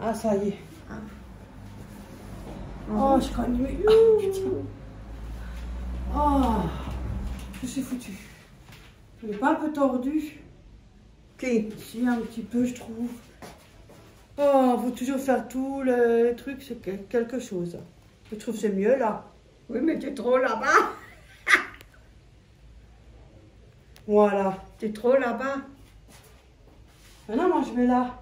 Ah, ça y est. Ah. Oh, je connais mes... Oh, je suis foutue. Je l'ai pas un peu tordu. Qui? Si, un petit peu, je trouve. Oh, faut toujours faire tout le truc, c'est quelque chose. Je trouve que c'est mieux là. Oui, mais t'es trop là-bas. Voilà. T'es trop là-bas. Maintenant, moi, je vais là.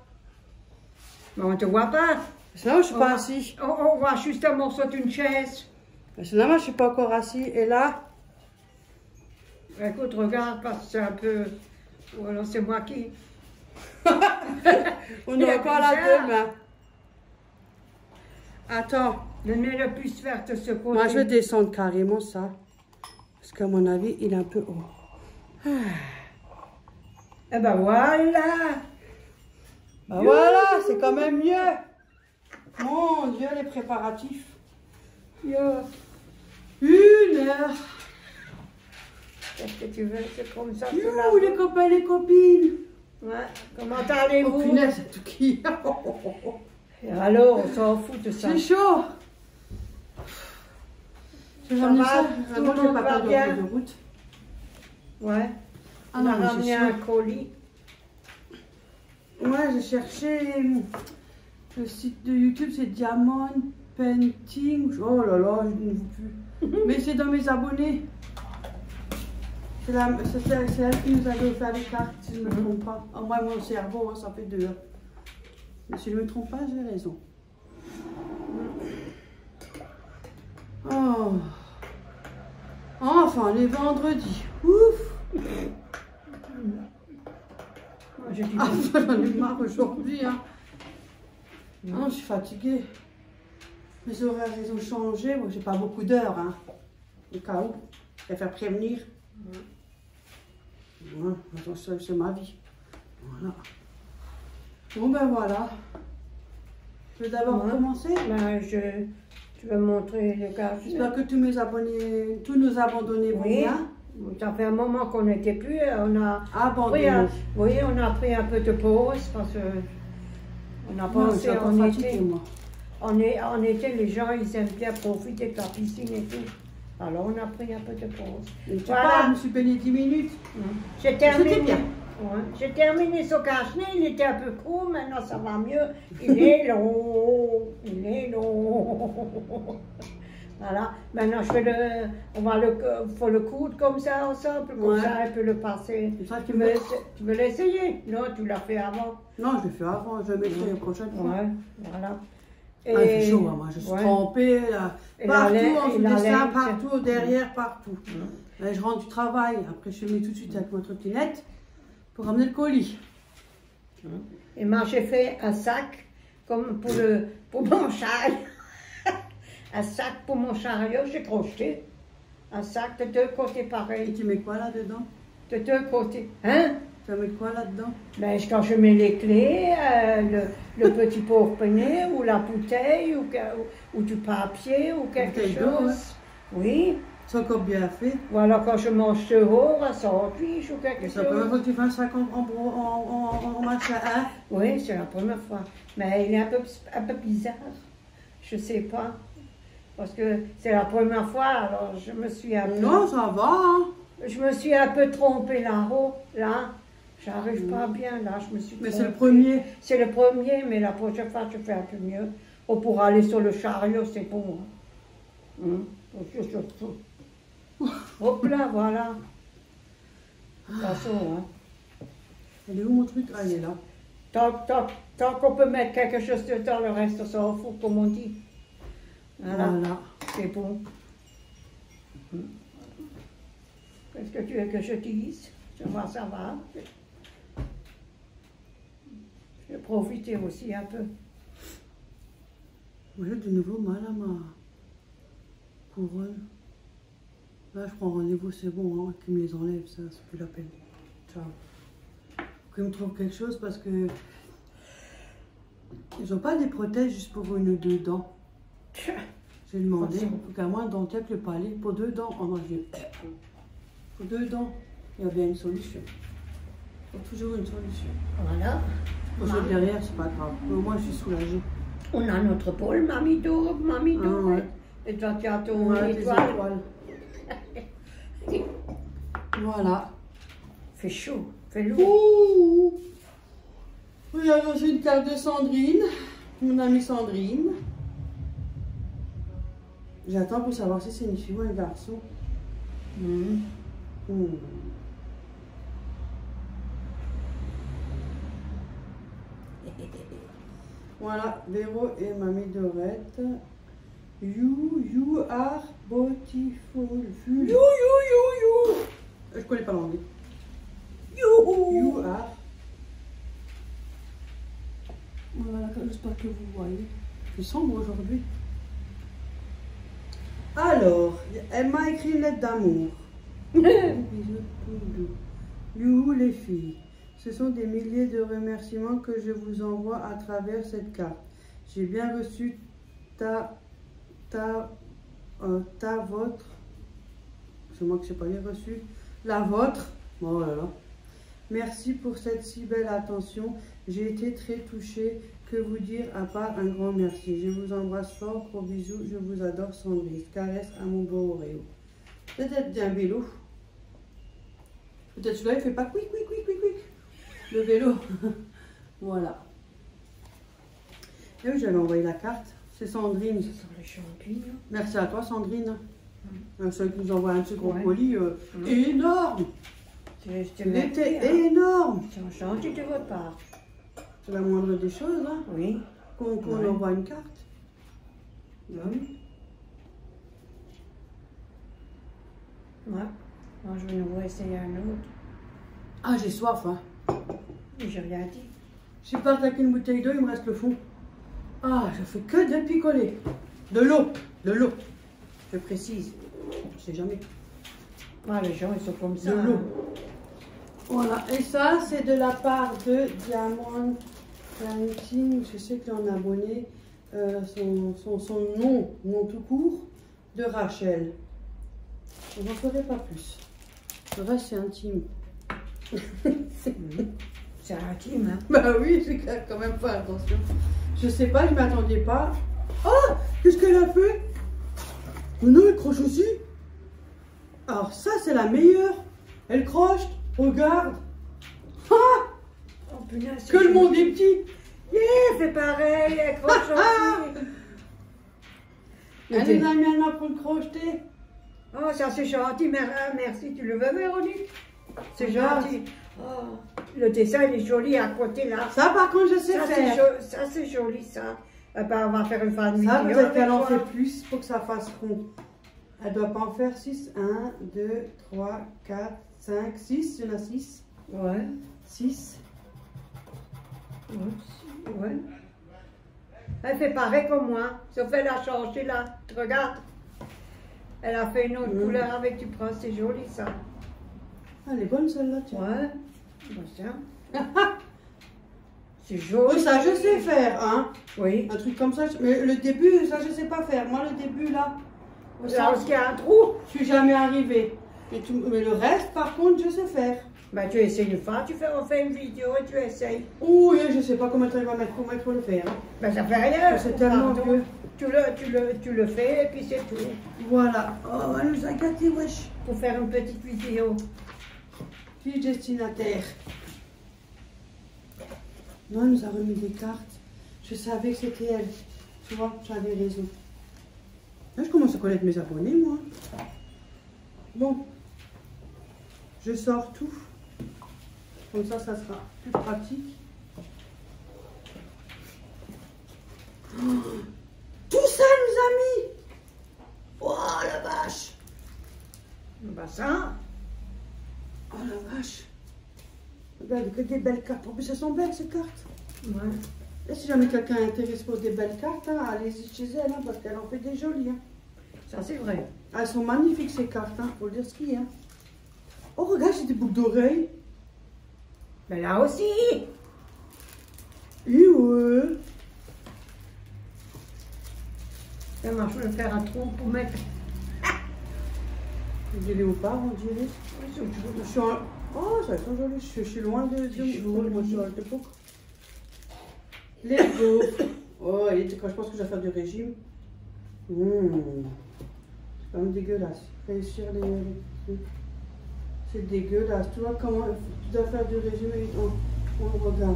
Mais on te voit pas. C'est là où je suis pas assis. On voit juste un morceau d'une chaise. C'est là, moi, je suis pas encore assis. Et là, Écoute, regarde, parce que c'est un peu... Ou alors c'est moi qui... on est encore là demain. Attends. Le nez le plus vert de ce côté. Moi, je vais descendre carrément ça. Parce qu'à mon avis, il est un peu haut. Eh ben voilà. Bah voilà, c'est quand même mieux. Mon Dieu, les préparatifs. Yo. 1 heure. Qu'est-ce que tu veux? C'est comme ça. Youhou, les copains, les copines. Ouais. Comment allez-vous? Oh punaise, c'est tout qui. Et alors, on s'en fout de ça. C'est chaud. Je vais Ça ramener va, ça. tout le Avant, monde j'ai pas va peur bien? de route. Ouais. Ah On non, a mais ramené c'est un chaud. colis. Ouais, j'ai cherché le site de YouTube, c'est Diamond Painting. Oh là là, je ne veux plus. Mais c'est dans mes abonnés. C'est elle qui nous avait offert les cartes, si je ne me trompe pas. En moi, mon cerveau, hein, ça fait 2 heures. Mais si je ne me trompe pas, j'ai raison. Oh. Enfin, les vendredis. Ouf. Je dis Ah, j'en ai marre aujourd'hui. Hein. Non, je suis fatiguée. Mes horaires, ils ont changé. Moi, j'ai pas beaucoup d'heures. Hein. Au cas où. Je préfère prévenir. Ouais, c'est ma vie. Voilà. Bon, ben voilà. Je vais d'abord commencer. Ben, tu vas montrer le gars. J'espère que tous nos abandonnés vont bien. Ça fait un moment qu'on n'était plus. On a Abandonnés. oui, on a pris un peu de pause parce que on a pensé en été. En été, les gens ils aiment bien profiter de la piscine et tout. Alors on a pris un peu de pause. Voilà, je me suis baignée 10 minutes. J'ai terminé. C'était bien. Ouais. J'ai terminé ce cache-nez, il était un peu court, maintenant ça va mieux. Il est long, il est long. Voilà, maintenant faut le coudre comme ça ensemble, comme ça elle peut le passer. Ça, Tu veux l'essayer? Non, tu l'as fait avant. Non, je l'ai fait avant, je vais l'essayer la prochaine fois. Ouais, voilà. Et, il fait chaud, hein, moi je suis trempée, là, partout, en dessous des seins, partout, derrière, partout. Là, je rentre du travail, après je suis mis tout de suite avec ma trottinette pour ramener le colis. Et moi j'ai fait un sac comme pour mon chariot. Un sac pour mon chariot, j'ai crocheté. Un sac de 2 côtés pareil. Et tu mets quoi là-dedans? De 2 côtés. Hein? Tu mets quoi là-dedans? Ben, quand je mets les clés, le petit porte-monnaie ou la bouteille ou du papier ou quelque chose. Ouais. Oui. C'est encore bien fait. Ou alors quand je mange dehors, un sandwich ou quelque chose. C'est la première fois que tu fais un sac en machin, hein? Oui, c'est la première fois. Mais il est un peu bizarre. Je sais pas. Parce que c'est la première fois, alors je me suis un peu... Non, ça va, hein? Je me suis un peu trompée là-haut, là. J'arrive pas bien, là, je me suis trompée. Mais c'est le premier. C'est le premier, mais la prochaine fois, je fais un peu mieux. Oh, pour aller sur le chariot, c'est bon. Hop là, voilà. De toute façon, hein. Elle est où mon truc? Ah, il est là. Tant qu'on peut mettre quelque chose dedans, le reste, ça en fout, comme on dit. Voilà. C'est bon. Qu'est-ce que tu veux que je dise? Je vois, ça va. Je vais profiter aussi un peu. Moi, j'ai de nouveau mal à ma couronne. Là, je prends rendez-vous, c'est bon, hein, qu'ils me les enlèvent, ça, c'est plus la peine. Ciao. Qu'ils me trouvent quelque chose parce que ils n'ont pas des prothèses juste pour 1 ou 2 dents. J'ai demandé, il faut qu'à moins dentelle le palais, pour 2 dents. Oh non, pour 2 dents, il y a bien une solution. Il faut toujours une solution. Voilà. Pour ceux derrière, c'est pas grave. Mais moi, je suis soulagée. On a notre pôle, mamie d'or, mamie d'or. Ah, ouais. Et toi, tu as ton Ouais, les étoile. étoiles. Voilà. Fait chaud, fait lourd. Ouh. J'ai reçu une carte de Sandrine, mon amie Sandrine. J'attends pour savoir si c'est une fille ou un garçon. Voilà, Véro et Mamie Dorette. You are beautiful. You. Je connais pas l'anglais. You are. Voilà, j'espère que vous voyez. C'est sombre aujourd'hui. Alors, elle m'a écrit une lettre d'amour. You, les filles. Ce sont des milliers de remerciements que je vous envoie à travers cette carte. J'ai bien reçu votre. C'est moi que je n'ai pas bien reçu. La vôtre. Oh là là. Merci pour cette si belle attention. J'ai été très touchée. Que vous dire à part un grand merci. Je vous embrasse fort. Gros bisous. Je vous adore, Sandrine. Caresse à mon beau Oreo. Peut-être un vélo. Peut-être celui-là, il ne fait pas quick. Le vélo. Voilà. Et oui, j'avais envoyé la carte. C'est Sandrine. Merci à toi, Sandrine. Celui qui nous envoie un petit gros colis énorme. Il était énorme. C'est gentil de votre part. C'est la moindre des choses, hein. Oui. Qu'on envoie une carte. Oui. Ouais. Moi, je vais nous essayer un autre. Ah, j'ai soif, hein. J'ai rien dit. J'ai pas attaqué une bouteille d'eau, il me reste le fond. Ah, je fais que de picoler. De l'eau. Je précise. Je sais jamais. Ah, les gens, ils sont comme ça. De l'eau. Voilà. Et ça, c'est de la part de Diamond Painting. Je sais qu'il en a abonné. Son nom tout court, de Rachel. Je n'en ferai pas plus. Le reste, c'est intime. C'est intime, hein? Bah oui, j'ai quand même pas attention. Je sais pas, je m'attendais pas. Oh, qu'est-ce qu'elle a fait? Oh non, elle croche aussi. Alors ça, c'est la meilleure. Elle croche, regarde. Ah, oh, punaise, que le monde est petit. Yeah, fait pareil, elle croche aussi. Elle nous a mis un an pour le crocheter. Oh, ça c'est gentil, merci. Tu le veux, Véronique? C'est gentil. Oh, le dessin, il est joli à côté, là. Ça, par contre, je sais faire. Ça, c'est joli, ça. Eh ben, on va faire une fan vidéo. Ça, peut-être qu'elle en fait plus pour que ça fasse rond. Elle doit pas en faire 6. 1, 2, 3, 4, 5, 6. Il y en a 6. Ouais. 6. Ouais. Elle fait pareil comme moi. Sauf elle a changé, là. Tu regardes. Elle a fait une autre couleur avec du bras. C'est joli, ça. Elle est bonne, celle-là, tiens. Ouais. Bon, ça. C'est joli. Oui, ça, je sais faire, hein. Oui. Un truc comme ça. Mais le début, ça, je sais pas faire. Moi, le début, là. Là, qu'il y a un trou. Je suis jamais arrivée. Mais le reste, par contre, je sais faire. Ben, tu essayes une fois, on fait une vidéo et tu essayes. Oui, je sais pas comment tu vas mettre, comment il faut le faire. Hein. Ben, ça fait rien. C'est tellement vieux. Tu le fais et puis c'est tout. Voilà. Oh, elle nous a gâtés, wesh. Pour faire une petite vidéo. Fille destinataire. Non, elle nous a remis des cartes. Je savais que c'était elle. Tu vois, j'avais raison. Là, je commence à connaître mes abonnés, moi. Bon. Je sors tout. Comme ça sera plus pratique. Oh, tout ça nous a mis. Oh la vache. Le bassin. Oh la vache. Regarde, que des belles cartes. En plus, elles sont belles ces cartes. Ouais. Et si jamais quelqu'un est intéressé pour des belles cartes, hein, allez-y chez elle, hein, parce qu'elle en fait des jolies. Hein. Ça, c'est vrai. Elles sont magnifiques ces cartes, hein, faut le dire ce qu'il y a. Oh, regarde, j'ai des boucles d'oreilles. Mais là aussi. Et ouais. Et moi, je vais faire un trou pour mettre. Des léopards, on dirait. Je suis en... Oh, ça sont jolies. Je suis loin de moi, je suis à l'époque. Les gaufres. Oh, quand je pense que je vais faire du régime. C'est quand même dégueulasse. Réussir les trucs. C'est dégueulasse. Tu vois comment tu dois faire du régime et on regarde.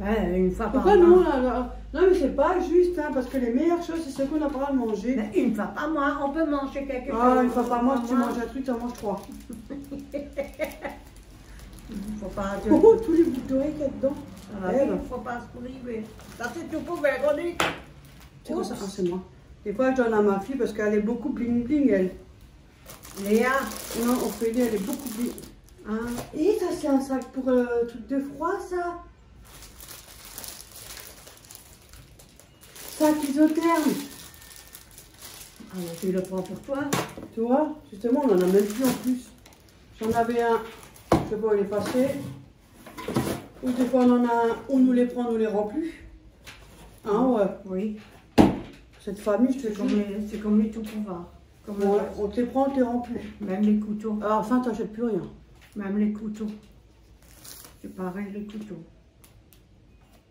Ouais, une fois par Pourquoi mois. non là? Non mais c'est pas juste, hein, parce que les meilleures choses c'est ce qu'on n'a pas le droit de manger. Mais une fois par mois, on peut manger quelque chose. Ah, une fois par mois, si tu manges un truc, tu en manges 3. Faut pas te... Oh, tous les bouts d'oreilles qu'il y a dedans. Ah, oui, faut pas se priver. Ça c'est tout pour Véronique. C'est quoi ça? Ah, c'est moi. Des fois, je donne à ma fille parce qu'elle est beaucoup bling bling, elle. Léa. Non, Ophélie, elle est beaucoup bling. Hein? Et ça, c'est un sac pour truc de froid, ça. Sac isotherme. Alors tu le prends pour toi. Tu vois, justement, on en a même plus en plus. J'en avais un, je sais pas où il est passé. Ou des fois, on en a un, on nous les prend, on nous les rend plus. Hein, ouais. Oui. Cette famille, je te dis. C'est comme les tout pouvoirs. Comme Ouais, on te les prend, on te les rend plus. Même les couteaux. À la fin, t'achètes plus rien. Même les couteaux. C'est pareil, les couteaux.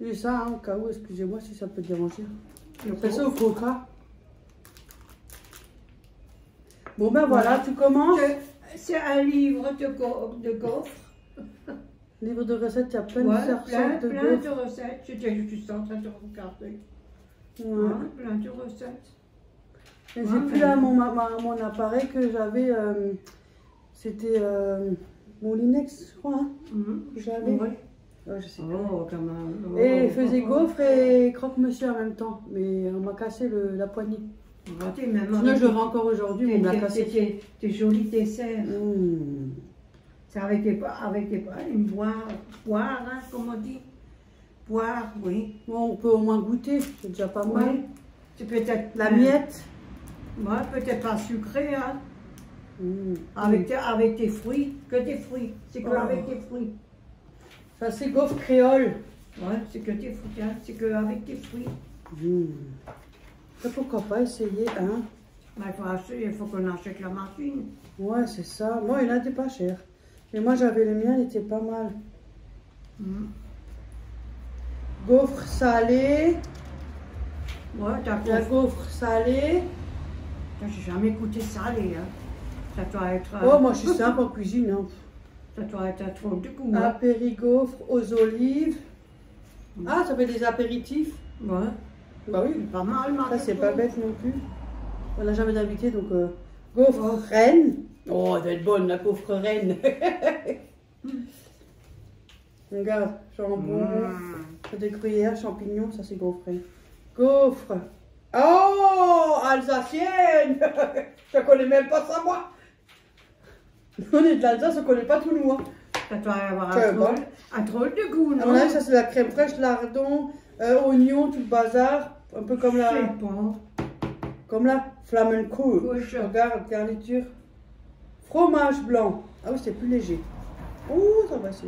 Et ça, hein, au cas où, excusez-moi si ça peut déranger. Le On fait ça pauvre. au coca. Bon ben voilà, tu commences. C'est un livre de gaufres. Livre de recettes, il y a plein Ouais, de sortes plein de de gaufres. recettes. J'étais juste en train de regarder. Ouais. Ouais, plein de recettes. Et Ouais, j'ai plus mais- là mon appareil que j'avais. C'était mon Linex, je crois. Hein, que j'avais. Ouais. Ouais, je sais Oh, quand même. Oh, Et il faisait gaufres et croque-monsieur en même temps. Mais on m'a cassé la poignée. Regardez, même Sinon, je l'aurai encore aujourd'hui, mais on me l'a cassé. Tes jolis desserts. Mmh. C'est avec des une poire, hein, comme on dit. Poire, oui. Bon, on peut au moins goûter, c'est déjà pas mal. Oui. C'est peut-être La miette. Ouais, peut-être pas sucré, hein. Mmh. Avec tes fruits, que des fruits. C'est que Oh. avec tes fruits. Ça, c'est gaufre créole. Ouais, c'est que tes fruits, hein. C'est que avec tes fruits. Mmh. Et pourquoi pas essayer, hein? Mais il faut qu'on achète la machine. Ouais, c'est ça. Moi, il en a des pas chers. Mais moi, j'avais le mien, il était pas mal. Mm. Gaufre salée. Ouais, t'as La gaufre salée. J'ai jamais goûté salé, hein. Ça doit être. Oh, moi, je suis simple en cuisine. Hein. Ça doit être trop de goût, hein. Apérigaufre aux olives. Ah, ça fait des apéritifs. Ouais. Bah oui. Pas mal, Ça, c'est pas bête non plus. On n'a jamais d'invité, donc gaufre reine. Oh, elle doit être bonne, la gaufre reine. Regarde, jambon, des gruyères, champignons, ça c'est gaufre reine. Gaufre. Oh, alsacienne. Je connais même pas ça, moi. On est de l'Alsace, on connaît pas tout nous. Hein. Ça doit avoir Ça va. un drôle de goût, À non? mon avis, ça c'est la crème fraîche, lardon, oignon, tout le bazar. Un peu comme Je sais la... pas. Comme la flamenco. Couche. Regarde, garniture. Fromage blanc. Ah oui, c'est plus léger. Ouh, ça va, c'est.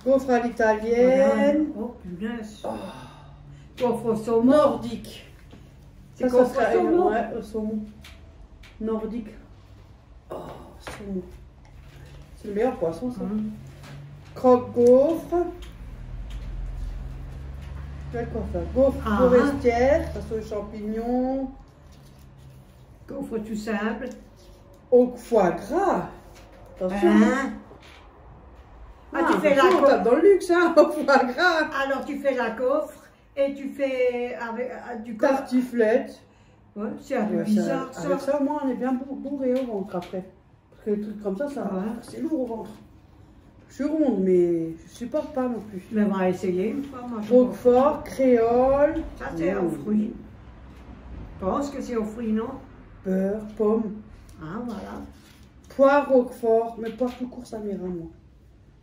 Gaufre à l'italienne. Oh, punaise. Gaufre au saumon. Nordique. C'est Ça gaufre serait- au saumon. Ouais, au saumon. Nordique. Oh, saumon. C'est le meilleur poisson, ça. Croque-gaufre. Quel quoi faire? Gaufre Ah. forestière. Ça sont champignons. Gaufre tout simple. Au foie gras. Attention. Hein? Ah, tu fais la attention, on tape gaufre. dans le luxe, hein, au foie gras. Alors tu fais la gaufre et tu fais avec du corps. Tartiflette. Ouais, c'est un peu Ouais, bizarre ça. avec ça, moi, on est bien bourré au ventre après. Parce que les trucs comme ça, Ouais. c'est lourd au ventre. Je suis ronde, mais je supporte pas non plus. Mais on va essayer une fois. Moi, je Roquefort, créole, Ça c'est aux fruits. Je pense que c'est aux fruits, non? beurre, pomme, Ah, voilà. poire, roquefort, mais poire tout court, ça m'ira, moi.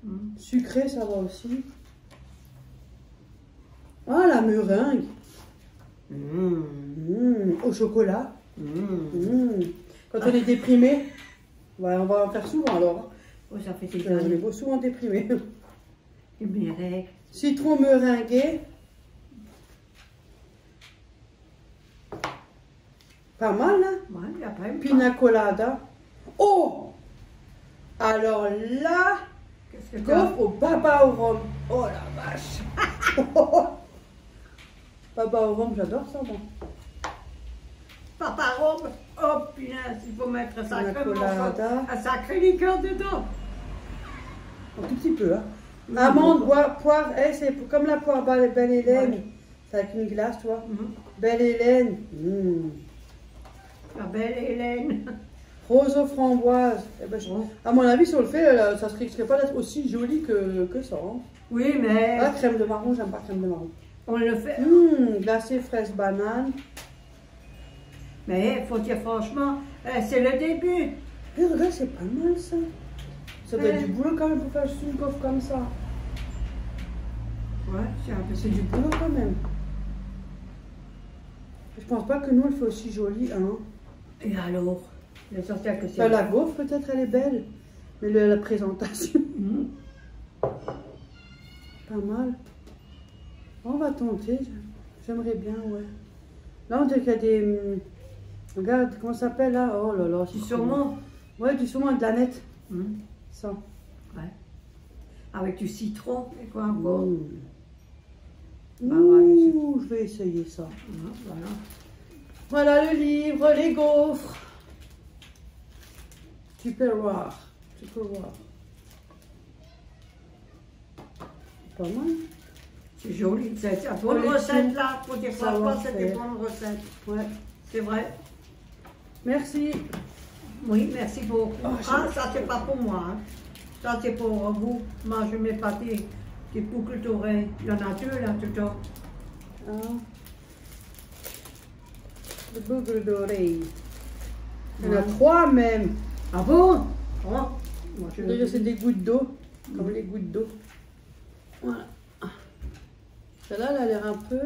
Mm. Sucré, ça va aussi. Ah, la meringue. Au chocolat. Quand on est déprimé, on va en faire souvent alors. Oh, ça fait des On années. est souvent déprimé. Et mes règles. Citron meringué. Pas mal, hein? Ouais, il y a pas une Pina colada. Oh! Alors là, Qu'est-ce que t'as? gaufre au baba au rhum. Oh la vache! Papa au rhum, j'adore ça, moi. Papa robe, oh punaise, il faut mettre colada. un sacré liqueur dedans. Un tout petit peu, hein. Oui, Amande, bon. poire, c'est comme la poire Belle Hélène. Ouais. C'est avec une glace, tu vois. Mhm. Belle Hélène. La belle Hélène. Rose aux framboises. Eh ben, Bon. à mon avis, si on le fait, ça ne risquerait pas d'être aussi joli que ça. Hein. Oui, mais Ah, crème de marron, j'aime pas crème de marron. on le fait. Glacé fraise banane. Mais il faut dire franchement, c'est le début. Et regarde, c'est pas mal ça. Ça doit être Ouais. du boulot quand même pour faire une coffre comme ça. Ouais, c'est un peu C'est du boulot quand même. Je pense pas que nous, on le fait aussi joli. Hein. Et alors? L'essentiel que c'est. Enfin, la gaufre, peut-être, elle est belle. Mais la présentation, Mhm. pas mal. On va tenter. J'aimerais bien, ouais. Là, on dirait qu'il y a des... regarde, comment ça s'appelle là? Oh là là. Du c'est saumon. Ouais, du saumon et de la nette. Mhm. Ça. Ouais. Avec du citron et quoi encore. Mmh. Bah ouais, Ouh, je vais essayer ça. Mhm, voilà. Voilà le livre, les gaufres. Tu peux voir. Tu peux voir. Pas mal. C'est joli. C'est une bonne Oui, recette là. Pour dire franchement, c'est des savoir-faire. bonnes recettes. Ouais. C'est vrai. Merci. Oui, merci beaucoup. Oh, Ah, ça c'est pas pour moi. Hein. Ça c'est pour vous. Moi je mets pas des boucles d'oreilles. Il y en a deux là dedans. Ah. Le boucle d'oreille. Il y en a Ouais. 3 même. Ah bon? Oh, moi, je Je dirais que c'est des gouttes d'eau. Comme les gouttes d'eau. Voilà. Celle-là, elle a l'air un peu...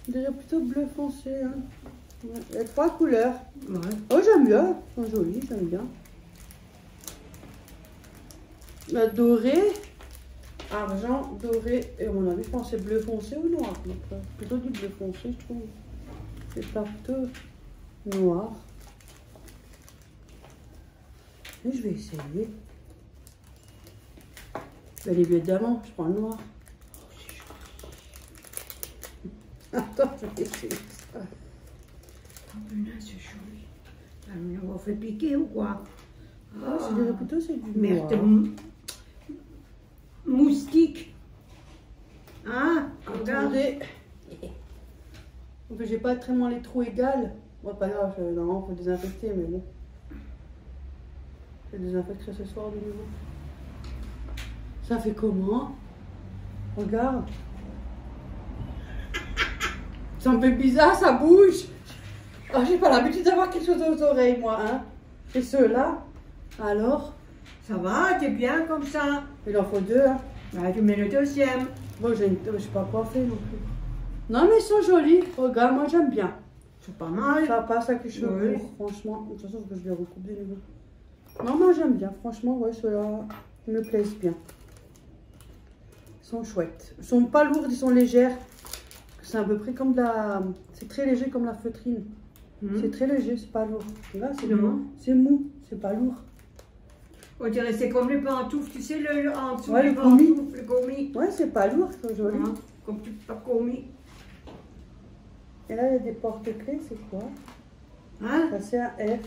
je dirais plutôt bleu foncé. Hein. Ouais. Il y a 3 couleurs. Ouais. Oh, j'aime bien. Elles sont jolies, j'aime bien. La dorée, argent, doré, et à mon avis, je pense que c'est bleu foncé ou noir. Donc, plutôt du bleu foncé, je trouve. C'est pas plutôt noir. Et je vais essayer. Bien évidemment, je prends le noir. Attends, je vais essayer ça. Oh punaise, c'est joli. Ça me fait piquer ou quoi? Ah, je dirais plutôt c'est du Merde, noir. moustique. Hein? Regarde. Attendez. J'ai pas tellement les trous égales. Bon, pas grave, normalement, il faut désinfecter, mais bon. Je désinfecterai ce soir de nouveau. Ça fait comment? Regarde. Ça me fait bizarre, ça bouge. Oh, j'ai pas l'habitude d'avoir quelque chose aux oreilles, moi, hein. Et ceux-là, alors, Ça va, t'es bien comme ça? il en faut 2, hein. Bah, tu mets le deuxième. Moi, je suis pas coiffée non plus. Non, mais ils sont jolis. Regarde, moi, j'aime bien. C'est pas mal. Ça passe avec les cheveux Oui. courts, franchement. De toute façon, je les recoupe de nouveau. Non, moi, j'aime bien. Franchement, ouais, ceux-là, ils me plaisent bien. Ils sont chouettes. Ils sont pas lourds, ils sont légers. C'est à peu près comme de la... c'est très léger comme la feutrine. C'est très léger, c'est pas lourd. Et là, c'est Non. mou. C'est mou, c'est pas lourd. On dirait c'est comme les pantoufles, tu sais, en dessous Ouais, les le gommi. pantoufles, le gommi. Ouais, c'est pas lourd, c'est joli. Hein, comme tu pas gommi. Et là, il y a des porte-clés, c'est quoi? Hein? Ça, c'est un F.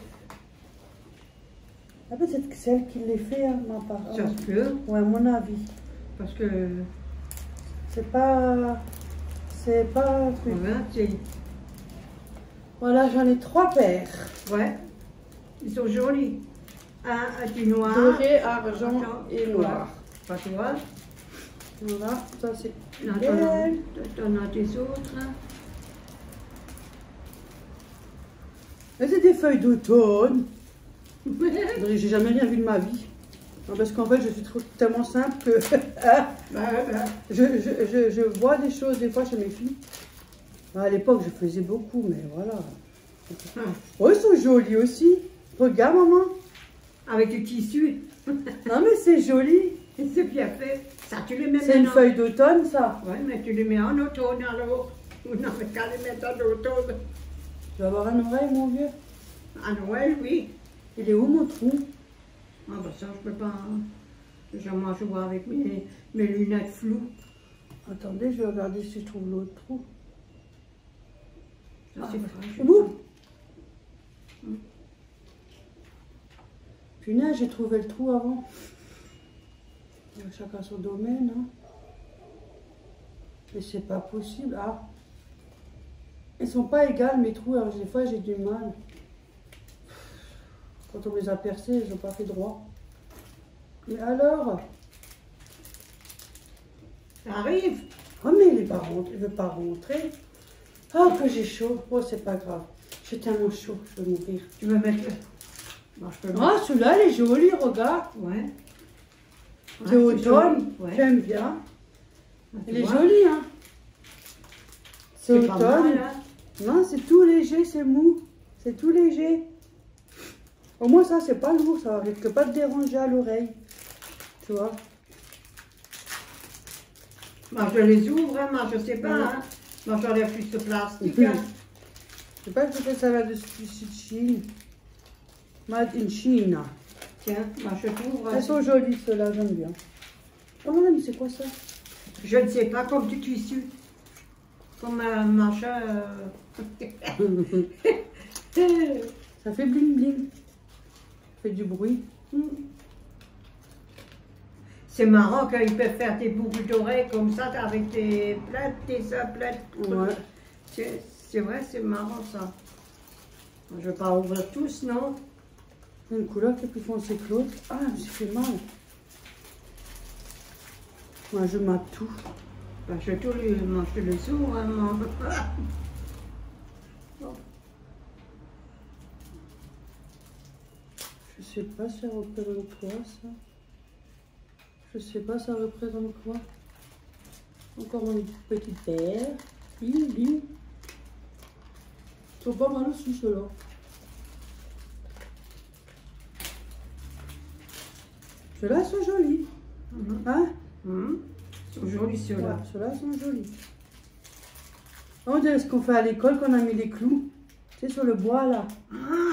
Ah, peut-être que c'est elle qui les fait, hein, ma part. Ça se peut, Ouais, à mon avis. parce que, C'est pas... c'est pas un truc. voilà, c'est, Voilà, j'en ai 3 paires. ouais, ils sont jolis. Un du noir. Doré, argent Attends, et noir. Pas tu vois? Voilà, ça c'est Là, belle. t'en as des autres. Hein. Et c'est des feuilles d'automne. J'ai jamais rien vu de ma vie. Non, parce qu'en fait, je suis tellement simple que je vois des choses des fois chez mes filles. À l'époque, je faisais beaucoup, mais voilà. Oh, ils sont jolis aussi. Regarde, maman. Avec du tissu. Non, mais c'est joli. C'est bien fait. Ça, tu les mets C'est une maintenant. feuille d'automne, ça. Ouais, mais tu les mets en automne alors. Ou non, mais qu'à les mettre en automne. Tu vas avoir un oreille, mon vieux. À Noël, oui. Il est où, mon trou? Ah bah ça, je peux pas. Moi, je vois avec mes lunettes floues. Attendez, je vais regarder si je trouve l'autre trou. Ça, c'est fragile. Ouh. Punaise, j'ai trouvé le trou avant. Chacun son domaine. Hein. Mais c'est pas possible. Ah. Ils sont pas égales mes trous. Alors des fois j'ai du mal. Quand on les a percés, ils n'ont pas fait droit. Mais alors? Ça arrive. Oh mais il ne veut pas rentrer. Oh que j'ai chaud. Oh c'est pas grave. J'ai tellement chaud, je vais mourir. Tu veux mettre le... Bon, je peux le Ah celui-là il est joli, regarde. Ouais. C'est automne. Ouais. J'aime bien. Ah, tu Il est vois, joli hein. C'est pas automne. mal, hein. Non, c'est tout léger, c'est mou. C'est tout léger. Au moins ça, c'est pas lourd, ça risque pas de déranger à l'oreille. Tu vois. Moi, je les ouvre, hein, moi, je sais pas. Hein. Moi, j'enlève plus de plastique. Hein. Je sais pas si c'est ça là de Chine. Made in China. Tiens, moi, je t'ouvre. Elles sont jolies, ceux-là, j'aime bien. Oh, mais c'est quoi ça? Je ne sais pas, comme du tissu. Comme un machin. Ça fait bling bling. Ça fait du bruit. C'est marrant qu'ils peuvent faire des boucles d'oreilles comme ça avec des plates, des plates. Ouais. C'est vrai, c'est marrant ça. Je ne vais pas ouvrir tous, non? C'est une couleur qui est plus foncée que l'autre. Ah, je me suis fait mal. Moi, je mate tout. Ben, je les ouvre, hein, moi. Je sais pas ça représente quoi, ça. Je sais pas ça représente quoi. Encore une petite paire. Bing, bing. Ils sont pas mal aussi, ceux-là. Ceux-là sont jolis. Hein? Ils sont jolis ceux-là. Ouais, ceux-là sont jolis. On dirait ce qu'on fait à l'école quand on a mis les clous. Tu sais, sur le bois, là.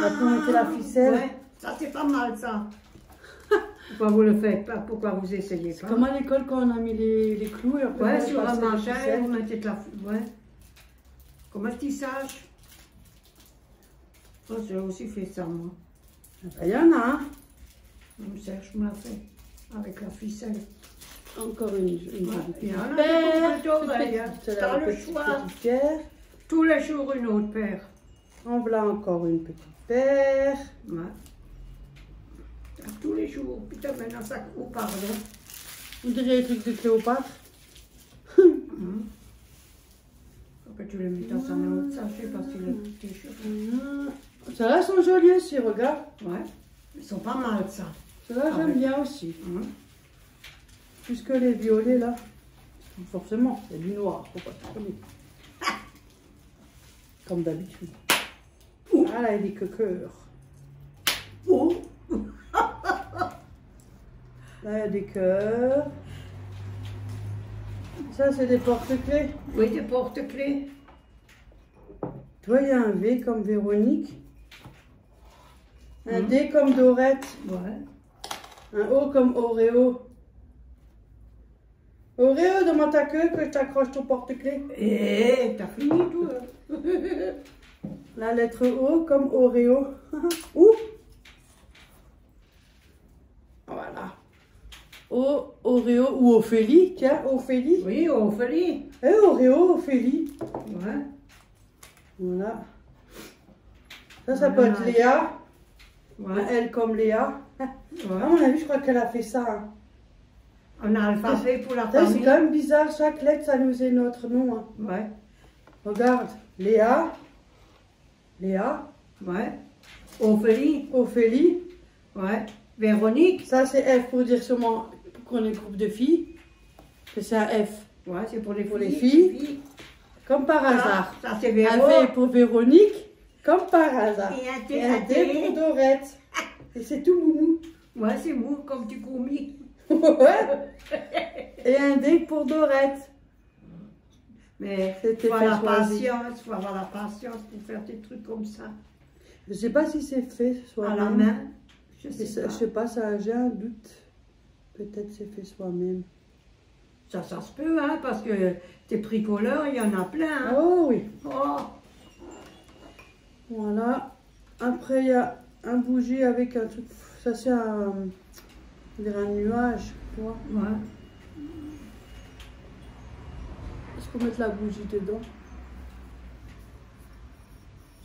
Après, on mettait la ficelle. Ouais, ça c'est pas mal, ça. Pourquoi vous le faites pas? Pourquoi vous essayez pas? Comme à l'école quand on a mis les clous et après Ouais, on sur un passait la machin, ficelle. vous mettez de la... Ouais. Comme un tissage. Oh, j'ai aussi fait ça, moi. Il y en a, hein. Serge me l'a fait. Avec la ficelle. Encore une Ouais, il y en a petite des paire. boucles d'oreilles, hein. T'as le choix. Petite paire. Tous les jours, une autre paire. En blanc, encore une petite paire. Ouais. Tous les jours. Putain, maintenant, ça coupe, pardon. On dirait les trucs de Cléopâtre. Faut que tu les mettes dans un autre sachet parce que les petits cheveux. Ceux-là sont jolis aussi, regarde. Ouais. Ils sont pas mal, ça. Ceux-là, j'aime bien aussi. Plus que les violets, là. Forcément, c'est du noir, faut pas se tromper. Comme d'habitude. Ah là, il y a des coqueurs. Oh. Là, il y a des cœurs. Ça, c'est des porte-clés. Oui, des porte-clés. Toi, il y a un V comme Véronique. Un D comme Dorette. Ouais. Un O comme Oreo. Oreo, demande ta queue que je t'accroche ton porte-clés. Eh, t'as fini, toi. La lettre O comme Oreo. Ouh. Voilà. O, Oreo ou Ophélie. Tiens, Ophélie. Oui, Ophélie. Eh, Oreo, Ophélie. Ouais. Voilà. Ça peut être Léa. Ouais. Elle comme Léa. À mon avis, je crois qu'elle a fait ça. Hein. On a alphabet pour la C'est famille. quand même bizarre, chaque lettre, ça nous est notre nom. Hein. Ouais. Regarde, Léa. Léa. Ouais. Ophélie. Ophélie. Ouais. Véronique. Ça, c'est F pour dire sûrement pour qu'on est groupe de filles. Que c'est un F. Ouais, c'est pour les Pour filles. les filles. Comme par hasard. Ça, c'est Un Véro. V pour Véronique. Comme par hasard. Et un T, Et un D pour Dorette. Et c'est tout moumou. Ouais, c'est mou comme du gourmi. Ouais. Et un D pour Dorette. Mais C'était faut avoir la fait choisir. patience, faut avoir la patience pour faire des trucs comme ça. Je sais pas si c'est fait À soi-même. la main, je Et sais ça, pas. je sais pas, ça, j'ai un doute. Peut-être c'est fait soi-même. Ça se peut, hein, parce que des bricoleurs, il y en a plein. Hein. Oh oui. Oh, Après, il y a un bougie avec un truc. Ça, c'est un nuage, tu vois. Ouais. Est-ce qu'on met la bougie dedans?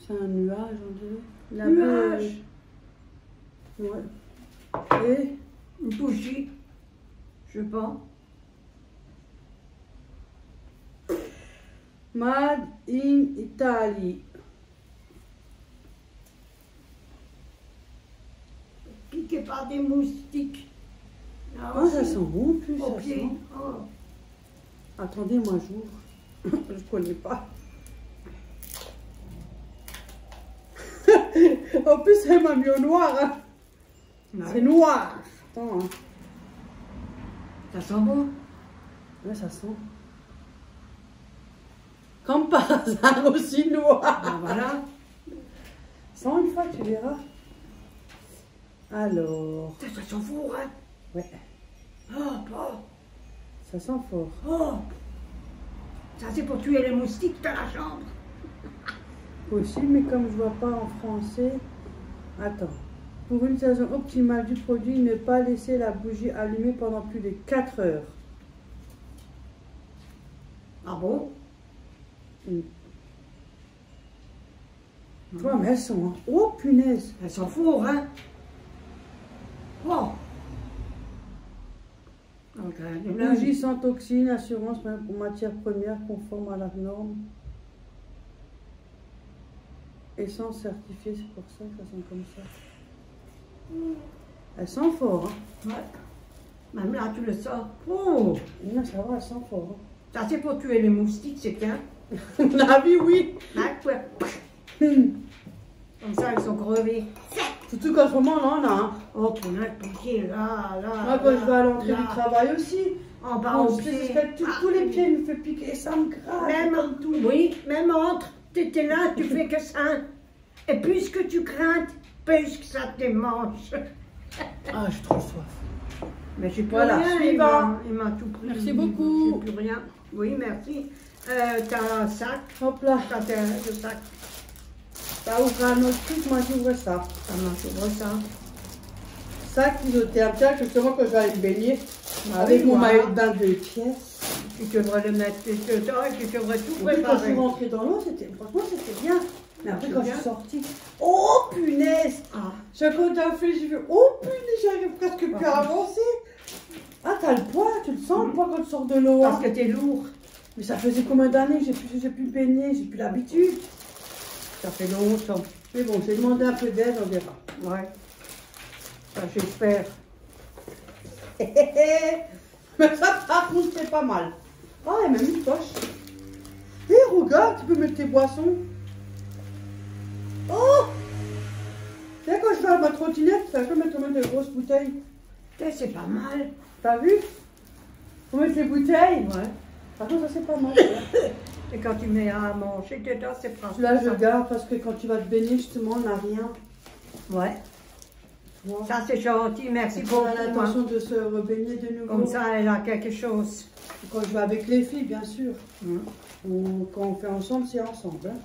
C'est un nuage, on dirait. Il est un Nuage. peu... Ouais. Et Une bougie. Je sais pas. Made in Italy. Piqué par des moustiques. Ah, Oh, ça sent bon en plus. au Ça pied. sent. Oh. Attendez, moi j'ouvre. Je connais pas. En plus, elle m'a mis au noir. Hein. Ouais. C'est noir. Attends. Hein. Ça sent bon. Ouais, ça sent. Comme par hasard aussi noir. Ah, voilà. Sens une fois, tu verras. Alors. Ça sent fort, hein. Ouais, Oh, pas. ça sent fort. Oh. Ça, c'est pour tuer les moustiques dans la chambre. Possible, mais comme je vois pas en français. Attends. Pour une utilisation optimale du produit, ne pas laisser la bougie allumée pendant plus de 4 heures. Ah bon? Tu vois, mais elles sont. Hein. Oh punaise! Elles sont fort, hein. Oh. Donc, Bougie sans toxine, assurance pour matière première conforme à la norme. Essence certifiée, c'est pour ça que ça sent comme ça. Elles sentent fort. Hein. Ouais. Même là, tu le sens. Oh. Non, ça va, elles sentent fort. Ça, c'est pour tuer les moustiques, c'est bien. Hein. La vie, oui! Hein, ouais. Comme ça, ils sont crevés. Surtout qu'en ce moment, on en a. Hein. Oh, punaise, piqué, là. Moi, quand je vais à l'entrée du travail aussi, En bas quand au je fais pied. jusqu'à tous les pieds, il me fait piquer et ça me gratte. Même, oui, même entre, tu étais là, tu fais que ça. Et puisque tu crains, puisque ça te mange. Ah, j'ai trop soif. Mais j'ai plus Voilà, rien, suivant. il m'a tout pris. Merci beaucoup. J'ai plus rien. Oui, merci. T'as un sac, Hop là, t'as le sac. ça ouvre un autre truc, moi j'ouvre ça. Ça m'ouvre ça. Sac isotherme, tiens, justement quand je vais aller me baigner, Ah avec oui, mon voilà. maillot de bain de pièces. Tu devrais le mettre dedans et tu devrais tout Oui, quand je suis préparer. rentrée dans l'eau, franchement, c'était bien. Mais après, C'est quand je bien. suis sortie, oh punaise! Ah, Chaque fois que t'as fait, j'ai fait, oh punaise, j'arrive presque plus à avancer. Ah, t'as le poids, tu le sens le poids quand tu sors de l'eau. parce Hein. que t'es lourd. Mais ça faisait combien d'années que j'ai pu baigner, j'ai plus l'habitude. Ça fait longtemps. Mais bon, j'ai demandé un peu d'aide, on verra. Ouais. Ça, j'espère. Mais ça, par contre, c'est pas mal. Ah, il y a même une poche. Hé, regarde, tu peux mettre tes boissons. Oh! Tu sais, quand je vais à ma trottinette, ça peut mettre quand même de grosses bouteilles. C'est pas mal. T'as vu? Faut mettre les bouteilles. Ouais. Par contre, ça, c'est pas mal. Et quand tu mets à manger dedans, c'est pratique. Là, je le garde parce que quand tu vas te baigner, justement, on n'a rien. Ouais. Tu vois. Ça, c'est gentil. Merci On beaucoup. a l'intention de se rebaigner de nouveau. Comme ça, elle a quelque chose. Quand je vais avec les filles, bien sûr. Mm. Quand on fait ensemble, c'est ensemble. Hein.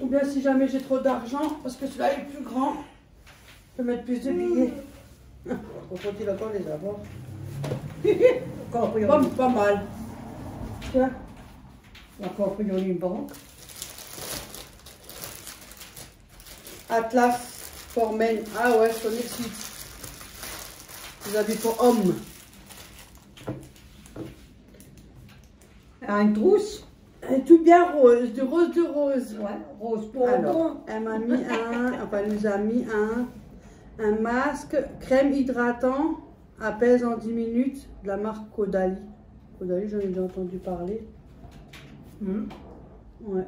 Ou bien si jamais j'ai trop d'argent, parce que celui-là est plus grand, je peux mettre plus de billets. On faut-il encore les avoir? Pas mal. Tiens. Encore pris une banque. Atlas for Men. Ah ouais, je connais le site. Vous avez pour hommes. Une trousse. Et tout bien rose, de rose de rose. Ouais, rose bonbon. Alors, elle m'a mis enfin, elle nous a mis un masque, crème hydratant, apaise en 10 minutes, de la marque Caudalie. Caudalie, j'en ai déjà entendu parler. Mm. Ouais.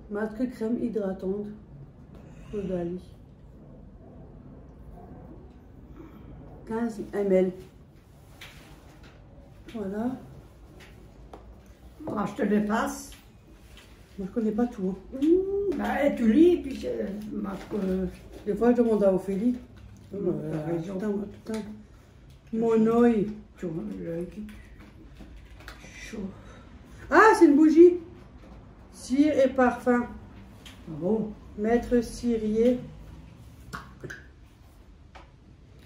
Masque crème hydratante, Caudalie. 15 ml. Voilà. Moi, je te le passe. Moi, je connais pas tout. Hein. Bah, tu lis, puis Des fois, je demande à Ophélie. t'as raison. Putain. Mon œil. Tu vois, l'œil qui chaud. Ah, c'est une bougie. Cire et parfum. Ah bon? Maître cirier.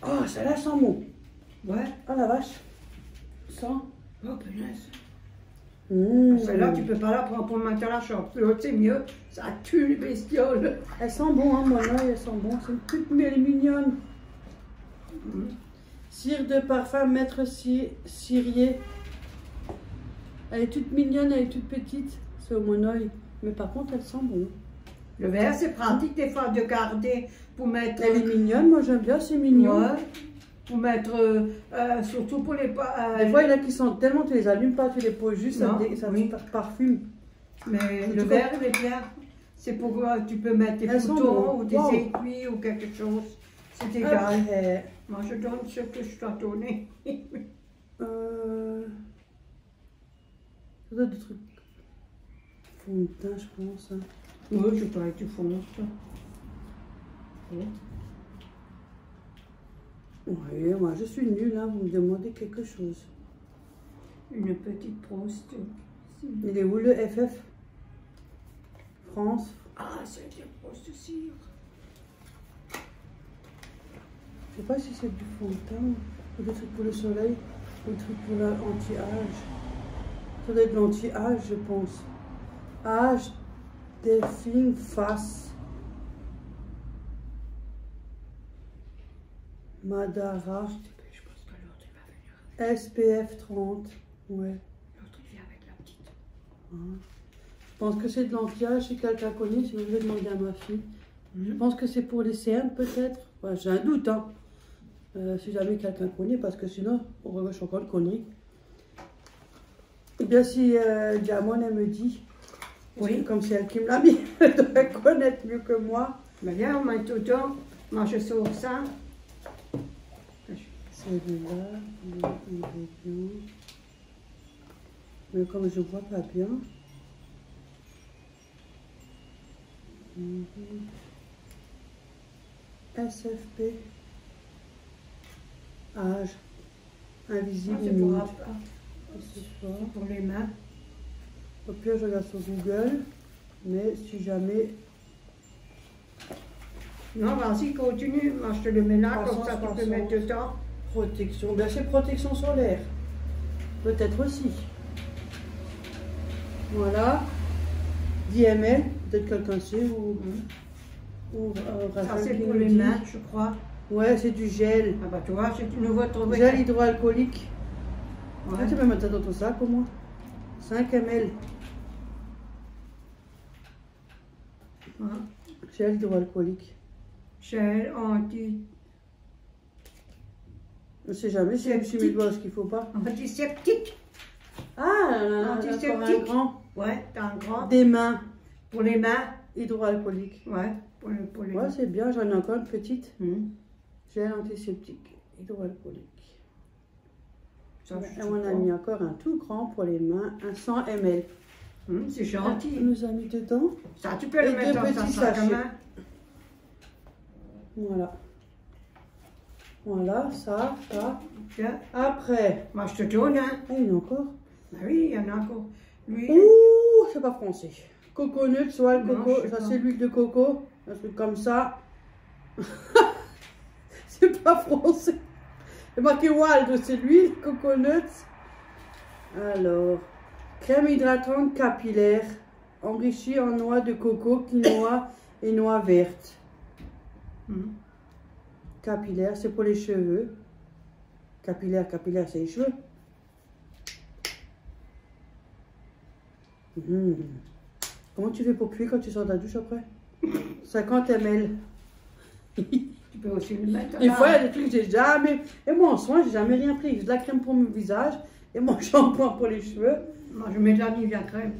Oh, celle-là sent bon. Ouais. Oh la vache. Sent. Oh, punaise. Mmh. Celle-là, tu peux pas la prendre pour mettre dans la chambre. L'autre, c'est mieux. Ça tue les bestioles. Elle sent bon, hein, mon œil, elle sent bon. C'est une toute elle est mignonne. Mmh. Cire de parfum, maître cirier. Elle est toute mignonne, elle est toute petite. C'est au mon œil. Mais par contre, elle sent bon. Le verre, c'est pratique des fois de garder pour mettre. Elle est mignonne, moi j'aime bien, c'est mignon. Ouais. Pour mettre, surtout pour les. Des fois, il y en a qui sentent tellement, tu les allumes pas, tu les poses juste, Non, ça oui. parfume. Mais C'est le tout verre, il est bien. C'est pour, tu peux mettre des Elles sont boutons bonnes. ou des Wow. aiguilles ou quelque chose. C'est égal. Après, Moi, je donne ce que je dois donner. ça doit être des trucs fond de teint, je pense. Hein. Oui, je peux être du fond. Oui, moi je suis nulle, hein, vous me demandez quelque chose. Une petite Proust. Il est où le FF? France. Ah, c'est du Proust aussi. Je sais pas si c'est du fond de teint ou des trucs pour le soleil ou des trucs pour l'anti-âge. Ça doit être l'anti-âge, je pense. Âge, défine, face. Madara. Je pense que l'autre, il va venir. SPF 30. Ouais. L'autre, il vient avec la petite. Hein. Je pense que c'est de l'anti-âge, si quelqu'un connaît, sinon je vais demander à ma fille. Je pense que c'est pour les cernes, peut-être. Ouais, j'ai un doute, hein. Si jamais quelqu'un connaît, parce que sinon, on revoit encore de conneries. Et bien, si Diamond, elle me dit, Oui. comme c'est elle qui me l'a mis, elle doit connaître mieux que moi. Mais viens, on met tout le temps. Moi, je sors ça. Celui-là, les ingrédients. Mais comme je vois pas bien. SFP. Âge. Invisible. C'est pour, nude. c'est pour les mains. Au pire, je regarde sur Google. Mais si jamais. Non, vas-y, continue. Moi, je te le mets là, comme ça, tu peux mettre dedans. Protection. Bien, c'est protection solaire. Peut-être aussi. Voilà. 10 ml. Peut-être quelqu'un sait. Ou Ça, c'est pour les mains, je crois. Ouais, c'est du gel. Ah bah, tu vois, j'ai une nouveau trouvé. Gel hydroalcoolique. Ouais. Ah, tu peux mettre ça dans ton sac au moins. 5 ml. Ouais. Gel hydroalcoolique. Gel anti... Je ne sais jamais si je me suis mis ce qu'il ne faut pas. Antiseptique. Ah, là, là, là, Antiseptique. encore un grand. Ouais, t'as un grand. Des mains Pour les mains. hydroalcooliques. Ouais, pour les Ouais, c'est bien, j'en ai encore une petite. Hum. Gel antiseptique hydroalcoolique. Ça, Et on a mis encore un tout grand pour les mains, un 100 ml. C'est gentil. On nous a mis dedans. Ça, tu peux Et le mettre deux dans ta petits sac à sachets. main. Voilà. Voilà, ça. Tiens. Après. Moi, je te donne, hein. Ah, il y en a encore. Bah oui, il y en a encore. Lui. Ouh, c'est pas français. Coconut, soit le Non, coco, je sais ça pas. c'est l'huile de coco, un truc comme ça. C'est pas français. C'est marqué wild, c'est l'huile, coconut. Alors, crème hydratante capillaire, enrichie en noix de coco, quinoa et noix vertes. Hum. Capillaire, c'est pour les cheveux. Capillaire, c'est les cheveux. Comment tu fais pour puer quand tu sors de la douche après? 50 ml. Tu peux aussi le mettre Des là. fois, il y a des trucs que j'ai jamais. Et moi, en soin, j'ai jamais rien pris. J'ai de la crème pour mon visage et mon shampoing pour les cheveux. Moi, je mets de la Nivea crème.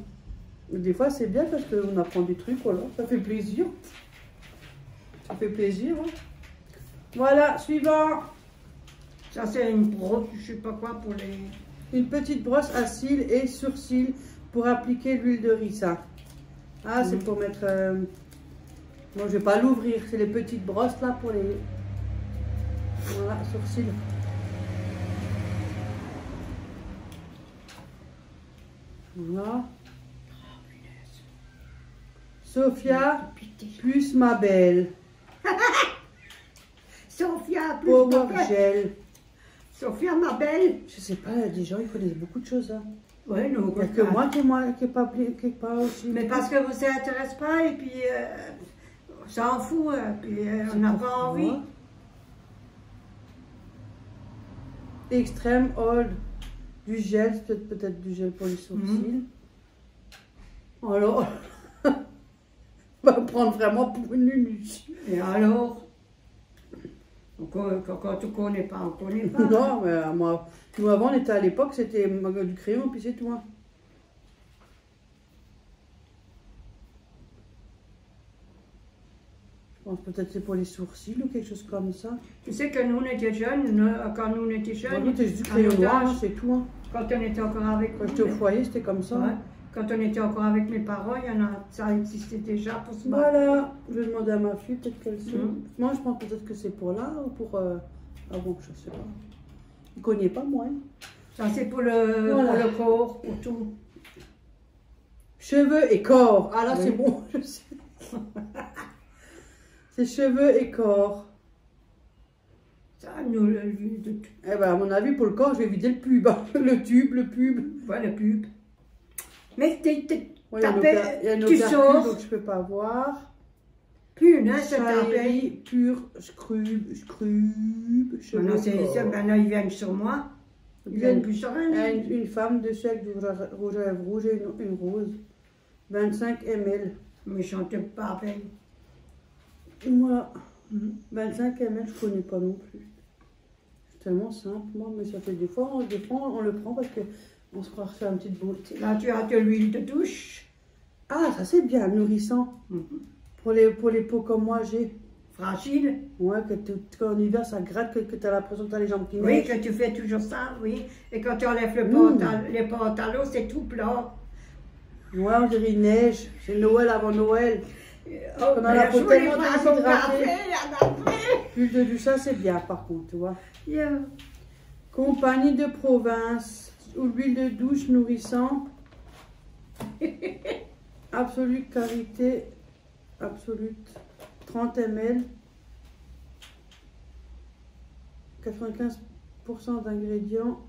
Mais des fois, c'est bien parce qu'on apprend des trucs, voilà. Ça fait plaisir. Ça fait plaisir. Hein. Voilà, suivant. Ça, c'est une brosse, je sais pas quoi, pour les... Une petite brosse à cils et sourcils pour appliquer l'huile de ricin. Ah, c'est pour mettre... Bon, je vais pas l'ouvrir. C'est les petites brosses là pour les... Voilà, sourcils. Voilà. Sophia plus ma belle. Sophia plus Power ma belle. Gel. Sophia, ma belle. Je sais pas, il y a des gens qui connaissent beaucoup de choses. Hein. Ouais, nous. Il n'y a que moi qui n'ai pas aussi. Mais parce que vous ne intéresse pas et puis on s'en fout, puis on n'a pas envie. Extrême old. Du gel, peut-être du gel pour les sourcils. Alors, on va me prendre vraiment pour une nunuche. Et alors, quand on ne connaît pas, on ne connaît pas. Non, mais moi, nous avant, on était à l'époque, c'était du crayon, puis c'est tout. Hein. Je pense peut-être c'est pour les sourcils ou quelque chose comme ça. Tu sais que nous, on était jeunes, quand nous, on était jeunes. C'était du crayon noir, hein, c'est tout. Hein. Quand on était encore avec. Quand j'étais au foyer, c'était comme ça. Ouais. Quand on était encore avec mes parents, ça existait déjà pour se battre. Voilà, je vais demander à ma fille, peut-être qu'elle sait. Moi, je pense peut-être que c'est pour là ou pour. Ah bon, je sais pas. Je ne connais pas, moi. Hein. Ça, c'est pour le corps, pour tout. Cheveux et corps. Ah là, oui. C'est bon, je sais. C'est cheveux et corps. Ça, nous, l'huile de tout. Eh ben, à mon avis, pour le corps, je vais vider le pub. Le tube, le pub. Ouais, le pub. Mais Il y a nos tu sors. donc je peux pas voir. Pune, hein, c'est Shairi, pur, scrub. Maintenant, ils viennent sur moi. Ils viennent plus sur une femme dessus avec du rouge à lèvres rouge et une rose. 25 ml. Mais je chante pas à peine. Moi, 25 ml, je connais pas non plus. C'est tellement simple, moi, mais ça fait des fois, on le prend parce qu'on se croit faire une petite beauté. Là, tu as de l'huile de douche. Ah, ça c'est bien, nourrissant. Pour les peaux comme moi, j'ai. Fragile. Ouais, qu'en hiver, ça gratte, que tu as l'impression que tu as les jambes qui Oui, neigent. que tu fais toujours ça, oui. Et quand tu enlèves les pantalons, c'est tout plat. Ouais, on dirait une neige. C'est Noël avant Noël. Oh, on a la peau tellement déshydratée. déshydratée. L'huile de douche, ça c'est bien par contre, tu vois. Yeah. Compagnie de province, ou l'huile de douche nourrissant. Absolue qualité, absolute. 30 ml. 95% d'ingrédients.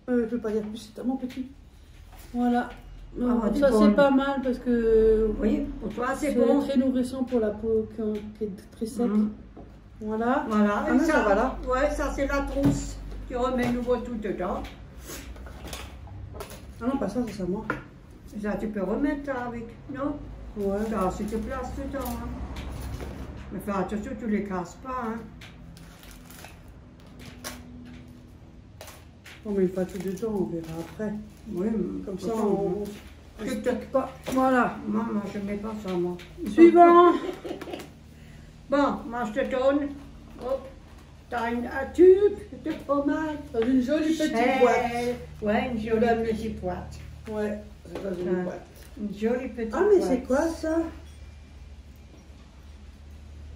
Je ne peux pas dire plus, c'est tellement petit. Voilà. Ça c'est pas mal parce que oui, pour toi c'est bon. Très nourrissant pour la peau qui est très sec. Voilà. Voilà. Ah, ça va là. Ouais, ça c'est la trousse. Tu remets nouveau tout dedans. Ah non, pas ça, c'est ça moi. Ça tu peux remettre avec, non? Ouais. Ça, si tu places dedans. Hein. Mais fais attention, tu les casses pas. Hein. On met pas tout dedans, on verra après. Oui, comme ça on ne stocke pas. Voilà. Moi, je ne mets pas ça, moi. Suivant. Bon, moi je te donne. Hop. T'as un tube de fromage. Dans une jolie petite boîte. Ouais, une jolie petite boîte. Ouais, c'est dans une boîte. Une jolie petite boîte. Ah, mais c'est quoi ça?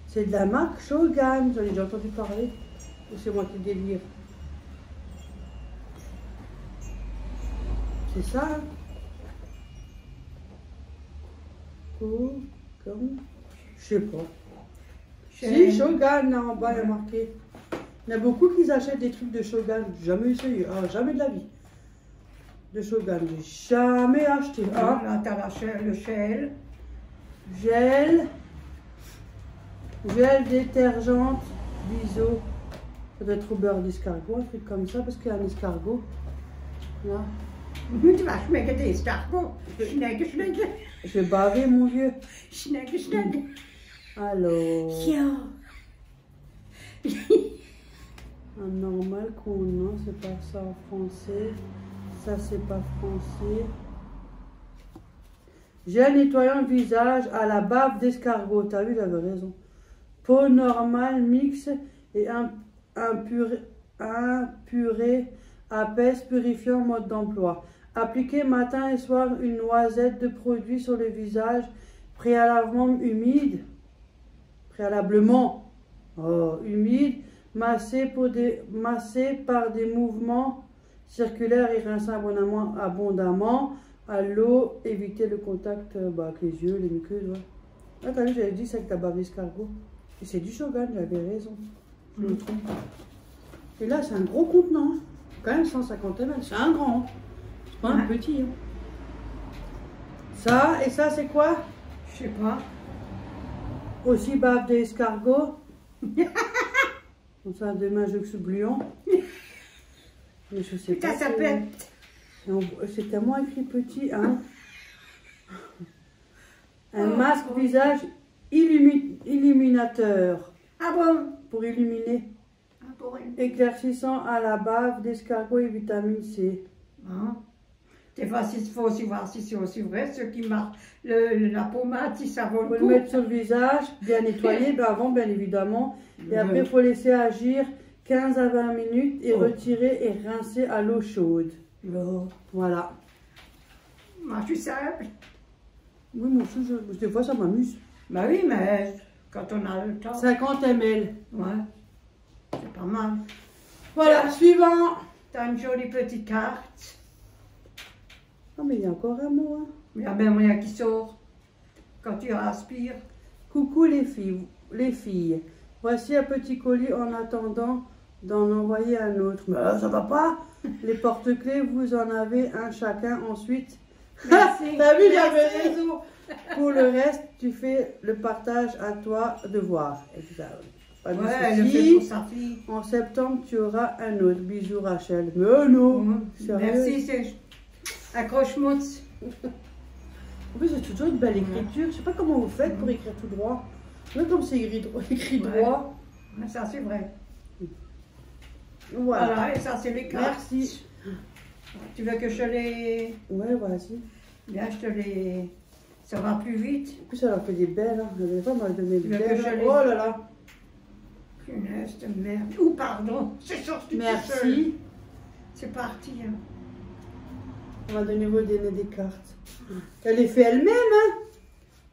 C'est de la marque Shogun. J'en ai déjà entendu parler. Ou c'est moi qui délire? C'est ça, hein? Je sais pas. Si, Shogun, là en bas, il y a marqué. Il y a beaucoup qui achètent des trucs de Shogun. Jamais essayé, jamais de la vie. De Shogun, j'ai jamais acheté. Ah, là, t'as le gel. Gel détergente, biseau. Ça doit être au beurre d'escargot, un truc comme ça, parce qu'il y a un escargot. Là. Tu vas schmecken des escargots. Schnecken. Je vais baver, mon vieux. Schnecken. Alors. Ja. Un normal qu'on non, c'est pas ça en français. Ça, c'est pas français. Gel nettoyant le visage à la bave d'escargot. T'as vu, j'avais raison. Peau normale, mix et un purée apaise, purifiant, mode d'emploi. Appliquez matin et soir une noisette de produit sur le visage préalablement humide. Humide, massé par des mouvements circulaires et rincé abondamment à l'eau. Évitez le contact avec les yeux, les muqueuses. Ouais. Ah, t'as vu, j'avais dit ça avec ta bave d'escargot. Et c'est du shogun, j'avais raison. Je me trompe pas. Et là, c'est un gros contenant. Quand même 150 ml. C'est un grand. C'est pas un petit. Hein. Ça, et ça, c'est quoi? Je sais pas. Aussi bave d'escargot. Comme ça, demain, je suis gluant. Mais je sais pas. Ça pète. C'est tellement écrit petit, hein. Un masque visage illuminateur. Ah bon? Pour illuminer. Ah bon? Éclaircissant à la bave d'escargot et vitamine C. Ah. Des fois, il faut aussi voir si c'est aussi vrai. Ceux qui marquent la pommade, si ça vaut Il faut le le coup. mettre sur le visage, bien nettoyé, ben avant, bien évidemment. Et après, il faut laisser agir 15 à 20 minutes et retirer et rincer à l'eau chaude. Voilà. Moi, je suis simple. Oui, moi aussi, des fois, ça m'amuse. Bah oui, mais quand on a le temps. 50 ml. Ouais. C'est pas mal. Voilà, suivant. T'as une jolie petite carte. Oh, mais il y a encore un mot, hein. Il y a même rien qui sort quand tu aspires. Coucou les filles. Voici un petit colis en attendant d'en envoyer un autre. Mais ça va pas. Les porte-clés, vous en avez un chacun ensuite. Merci. T'as vu, j'avais raison. Pour le reste, tu fais le partage à toi de voir. Exact. Pas de Ouais, elle le souci. fait pour sa fille. En septembre, tu auras un autre. Bisous Rachel. Mais non. Sérieux. Merci, c'est accroche-moutz. En plus, c'est toujours une belle écriture. Je sais pas comment vous faites pour écrire tout droit. Même comme c'est écrit droit. Ouais, ça, c'est vrai. Voilà. Voilà, et ça, c'est les cartes. Merci. Tu veux que je les... Ouais, vas-y. Bien, je te les... Ça va plus vite. En plus, elle a fait des belles. Hein. Elle avait pas mal donné des Tu veux que belles. je les- Oh là là. Punaise de merde. Ou pardon, c'est sorti tout seul. Merci. C'est parti. Hein. On va de nouveau donner des cartes. Elle les fait elle-même, hein.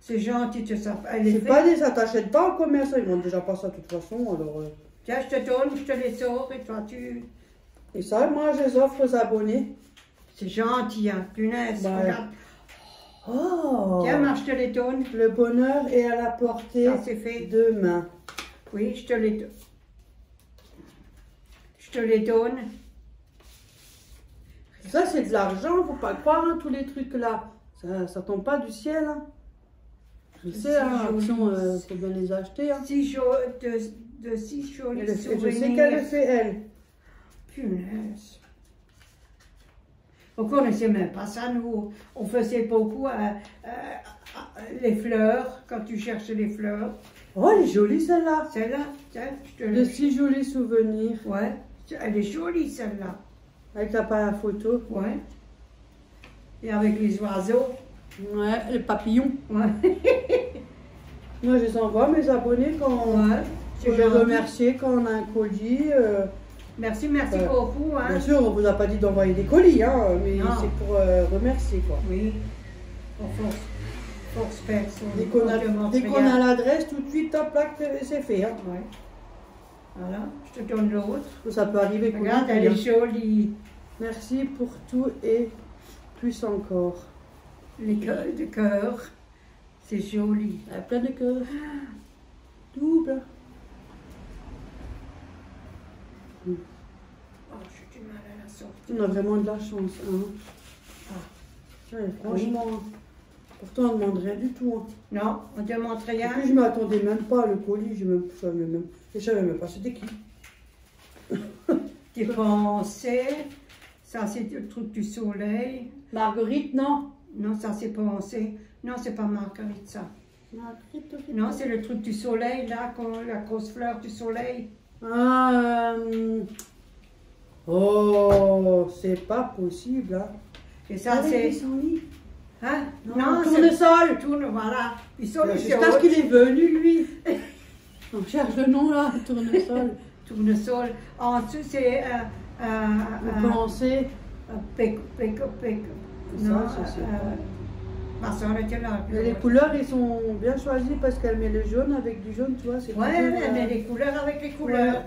C'est gentil, tu sais. Elle est C'est faite. pas des... Ça t'achète pas en commerce. Ils vendent déjà pas ça de toute façon. Alors, Tiens, je te donne, je te les sors et toi tu... Et ça, moi, je les offre aux abonnés. C'est gentil, hein. Punaise, Bah, regarde. Oh. Tiens, moi, je te les donne. Le bonheur est à la portée Ça, c'est fait. de main. Oui, je te les donne. Je te les donne. Ça, c'est de l'argent. Faut pas croire, hein, tous les trucs là. Ça tombe pas du ciel, hein. Je sais, hein, attention, faut bien les acheter, hein. De si jolis Je souvenirs. sais qu'elle le fait, elle. Punaise. On connaissait même pas ça, nous. On faisait beaucoup les fleurs, quand tu cherchais les fleurs. Oh, elle est jolie, celle-là. Celle-là, tiens, je te De si jolis souvenirs. Ouais, elle est jolie, celle-là. Avec l'appareil photo. Ouais. Et avec les oiseaux. Ouais, les papillons. Ouais. Moi, je les envoie à mes abonnés quand Ouais. je les remercier quand on a un colis. Merci beaucoup. Hein. Bien sûr, on vous a pas dit d'envoyer des colis, hein, mais Non. c'est pour remercier, quoi. Oui. Pour force personne. Dès qu'on a l'adresse, tout de suite, top, là, c'est fait. Hein. Ouais. Voilà, je te donne l'autre. Ça peut arriver. qu'on Regarde, oublie, elle est hein. jolie. Merci pour tout et plus encore. Les cœurs de cœur. C'est joli. Elle a plein de cœurs. Double. Oh, j'ai du mal à la sortir. On a vraiment de la chance. Hein. Ouais, franchement, pourtant on ne demande rien du tout. Hein. Non, on ne demande Et rien. puis je ne m'attendais même pas à le colis, je savais même pas c'était qui. Tes pensées. Ça, c'est le truc du soleil. Marguerite, non. Non, ça, c'est pensée. Non, c'est pas Marguerite, ça. Marguerite, Non, c'est le truc du soleil, là, la grosse fleur du soleil. Ah, oh, c'est pas possible. Hein. Et ça, c'est... pissenlit. Hein? Non, c'est tournesol. tourne, voilà. Pissenlit, c'est Jusqu'à ce autre. qu'il est venu, lui. On cherche le nom, là, tournesol. Tournesol. En dessous, c'est... Vous pensez Pec. Non, ça, c'est ma soeur était là. Mais les couleurs, ils sont bien choisis parce qu'elle met le jaune avec du jaune, tu vois. C'est Ouais, toujours, elle met les couleurs avec les couleurs.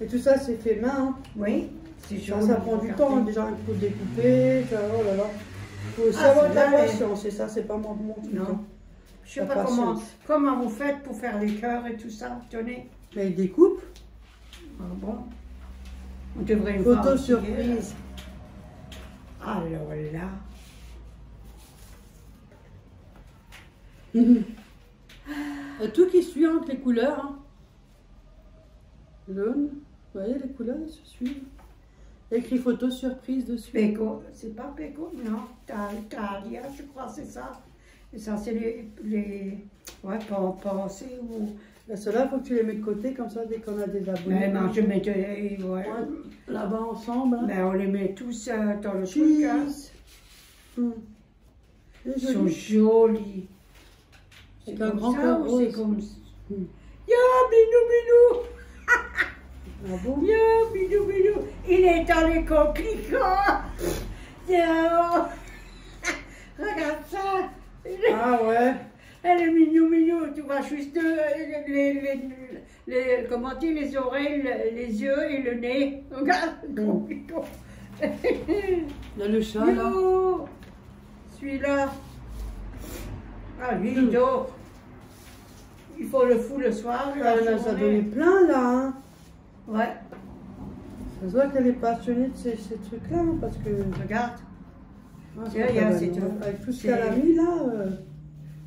Et tout ça, c'est fait main. Hein. Oui, c'est Ça, joli. ça prend du temps. Déjà, il faut découper. Ça, oh là là. Il faut aussi Ah, avoir de la celle-là, patience. Et ça, c'est pas mon truc. Non. Hein. Je sais La pas patience. comment vous faites pour faire les cœurs et tout ça. Tenez. Mais il découpe. Ah bon. On devrait une voir Photo aussi, surprise. Alors là. Tout qui suit entre les couleurs. Hein. Jaune. Vous voyez, les couleurs elles se suivent. Écrit photo surprise dessus. Péco, c'est pas Péco, non. Talia, je crois, c'est ça. Et ça, c'est ouais, pensées ou. Là, ceux-là, il faut que tu les mets de côté, comme ça, dès qu'on a des abonnés. Mais non, je mettais, ouais. Ouais, là-bas ensemble. Hein. Mais on les met tous dans le truc, hein. Ils sont jolis. C'est Avec un comme grand ça cœur ou c'est rose. comme ça? Hmm. Ya, Binou, Ah bon? ya, Binou. Il est dans les coquelicots. Ya. Regarde ça. Ah ouais. Elle est mignon. Tu vois juste comment dire, les oreilles, les yeux et le nez. Regarde, coquelicot. Il y a le chat, là. Yo, celui-là. Ah, lui, il dort. Il faut le fou le soir. Ah, là, ça donnait plein, là. Hein. Ouais, Ça se voit qu'elle est passionnée de ces trucs-là, hein, parce que... regarde. Ah, Tiens, il y a, c'est tout. tout. Avec tout ce C'est- qu'elle a mis, là...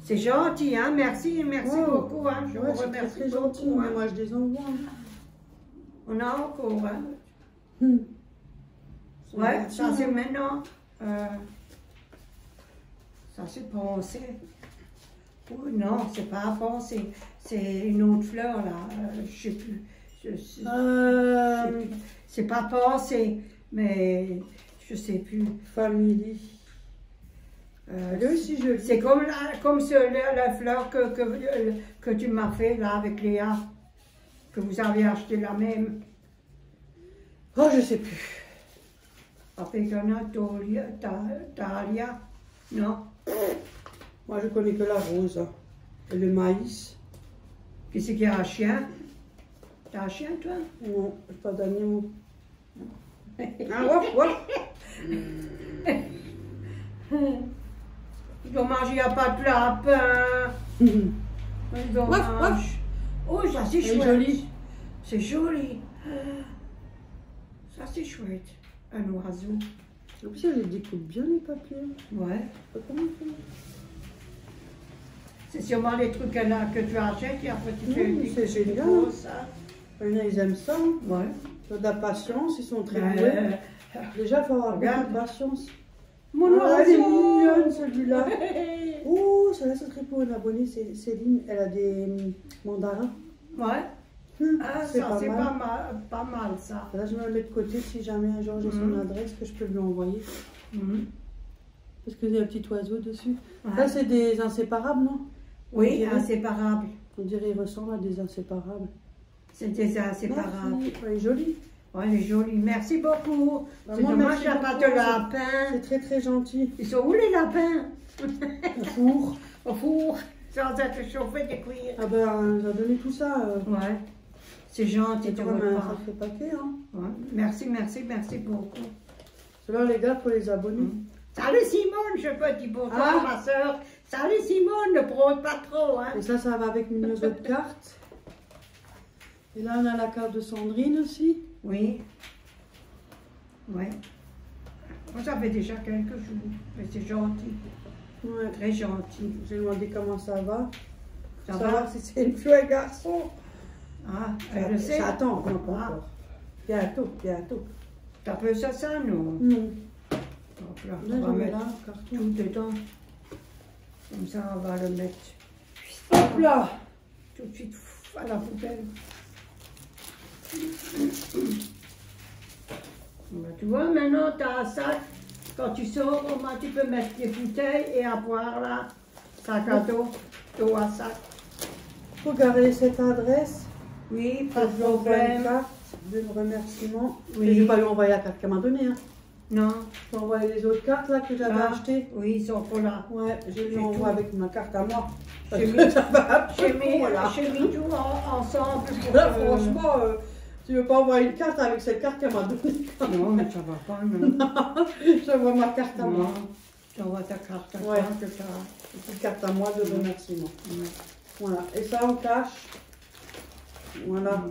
C'est gentil, hein. Merci wow. beaucoup. Hein. Je Ouais, vous c'est remercie très gentil, beaucoup. mais Hein. moi, je les envoie. Hein. On a encore. Hein. Hmm. Ouais, gentil, ça c'est hein. maintenant. Ça c'est pensé. Oh, non, c'est pas pensé. C'est une autre fleur là. Je sais plus. C'est pas pensé, mais je sais plus. Family. Elle est aussi jolie. C'est comme la fleur que tu m'as fait là avec Léa, que vous avez acheté la même. Oh, je sais plus. Avec un Dahlia, non? Moi, je connais que la rose. Hein. Et le maïs. Qu'est-ce qu'il y a un chien? T'as un chien, toi? Non, pas d'animaux. Ah, waf, waf. Dommage, il n'y a pas de lapin. Dommage. Waf, waf. Oh, ça c'est C'est chouette. joli. C'est joli. Ça c'est chouette. Un oiseau. En plus, elle les découpe bien, les papiers. Ouais. Comment on fait? C'est sûrement les trucs là que tu achètes et après tu fais Oui, c'est des génial. grosses, ça. Il y en a, ils aiment ça. Hein. Ouais. Ils ont de la patience, ils sont très doués. Déjà, il faut avoir regarde. beaucoup de patience. Mon Ah, elle est oiseau. mignonne, celui-là. Oh, celle-là, c'est très pour une abonnée. C'est Céline, elle a des mandarins. Ouais. Ah, c'est ça pas c'est mal. pas mal ça. Là, je me le mets de côté si jamais un jour j'ai son adresse que je peux lui envoyer. Mhm. Parce qu'il y a un petit oiseau dessus. Ouais. Là, c'est des inséparables, non? Oui, On dirait. inséparable. On dirait qu'il ressemble à des inséparables. C'est des inséparables. Merci. Elle est jolie. Ouais, elle est jolie. Merci beaucoup. Bah, C'est moi, dommage merci qu'il n'y a pas de beaucoup. lapin. C'est très très gentil. Ils sont où les lapins? Au four. Au four, sans être chauffé de cuir. Ah ben, on nous a donné tout ça. Ouais. C'est gentil C'est de quand même votre un part. sacré paquet. Hein. Ouais. Merci beaucoup. Cela, les gars, pour les abonnés. Salut Simone, je peux dire bonjour Ah. ma soeur. Salut Simone, ne brode pas trop, hein. Et ça va avec une autre carte. Et là, on a la carte de Sandrine aussi. Oui. Ouais. Moi, ça fait déjà quelques jours. Mais c'est gentil, Ouais. très gentil. J'ai demandé comment ça va. Ça Savoir va? si c'est une fille ou un garçon. Ah, je sais. Ça attend, non, pas Ah. encore. Bientôt, bientôt. T'as peu ça, non? Non. Donc là, Là, on va je mets mettre là, carton. tout dedans. Comme ça, on va le mettre Hop là. tout de suite à la poubelle. Ben, tu vois, maintenant, tu as un sac. Quand tu sors, au moins, tu peux mettre des bouteilles et à boire là. Sac à dos, dos à sac. Faut garder cette adresse. Oui, Faut pas que de je lui envoie une problème. carte de remerciement. Oui. Mais je vais pas lui envoyer la carte qu'elle m'a donnée. Hein. Non. Je vais envoyer les autres cartes là que j'avais Ah, achetées. oui, ils sont pas là. Ouais, je lui J'ai envoie tout. avec ma carte à moi. Parce J'ai que mis- ça va un peu J'ai trop, mis tout ensemble. Pour, Là, franchement, tu veux pas envoyer une carte avec cette carte qu'elle m'a donnée. Non, mais ça va pas, non. J'envoie ma carte à moi. Non. T'envoies ta carte à toi, Ouais. que ça. Une petite carte à moi de remerciement. Voilà. Et ça, on cache. Voilà.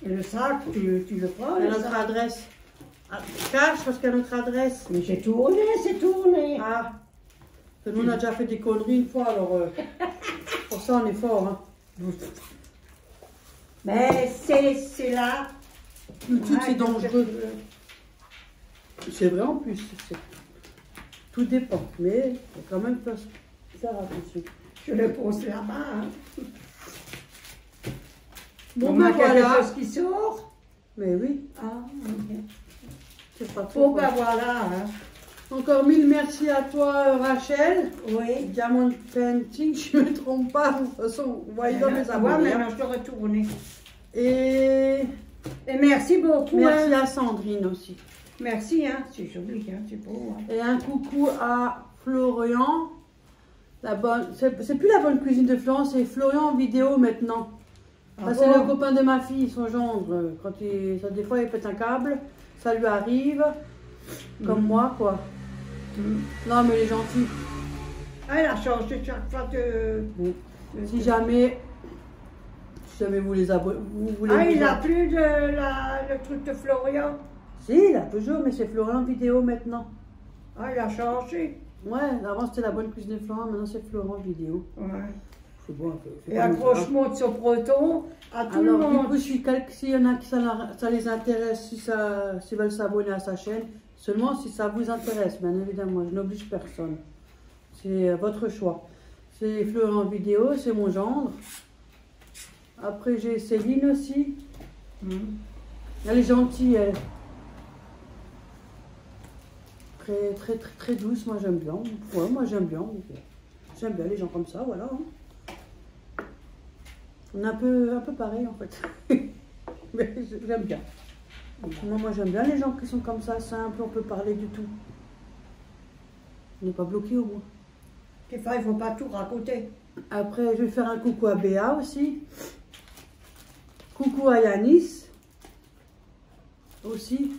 Et le sac, tu le prends, À le notre sac. adresse. Ah, cache parce qu'à notre adresse. Mais c'est tourné, c'est tourné. Ah. Parce que nous, on a déjà fait des conneries une fois, alors pour ça, on est fort. Hein. Mais c'est là. YouTube, Ah, c'est dangereux. C'est vrai en plus. Tout dépend. Mais il faut quand même faire attention. Je le pose là-bas. Hein. Bon, On ben a quelque voilà. chose qui sort. Mais oui, Ah, ok. c'est pas Bon, trop. ben voilà. Hein. Encore mille merci à toi, Rachel. Oui. Diamond Painting, je ne me trompe pas. De toute façon, vous voyez dans mes Ouais, abonnés. maintenant je te retourne. Et Et merci beaucoup. merci Hein. à Sandrine aussi. Merci, hein. C'est joli, hein. C'est beau. Hein. Et un coucou à Florian. C'est plus la bonne cuisine de Florian, c'est Florian en vidéo maintenant. Ah C'est bon? le copain de ma fille, son gendre. Quand des fois il pète un câble, ça lui arrive. Comme moi, quoi. Non, mais il est gentil. Ah, il a changé chaque fois de. Bon. Si jamais vous les abonnez, vous voulez. Ah, il vous n'a plus le truc de Florian. Si, il a toujours, mais c'est Florian vidéo maintenant. Ah, il a changé. Ouais, avant c'était la bonne cuisine de Florian, maintenant c'est Florian vidéo. Ouais. C'est bon, c'est Et pas accroche-moi de ce breton à tout le Alors, du monde. coup, s'il y en a qui ça les intéresse, s'ils veulent s'abonner à sa chaîne, seulement si ça vous intéresse, bien évidemment, je n'oblige personne. C'est votre choix. C'est Florian vidéo, c'est mon gendre. Après, j'ai Céline aussi. Elle est gentille, elle. Très douce, moi j'aime bien. Ouais, moi j'aime bien. J'aime bien les gens comme ça, voilà. Hein. On est un peu pareil en fait. Mais j'aime bien. Moi j'aime bien les gens qui sont comme ça, simples, on peut parler du tout. On n'est pas bloqué au moins. Des fois, il ne faut pas tout raconter. Après, je vais faire un coucou à Béa aussi. Coucou à Yanis. Aussi.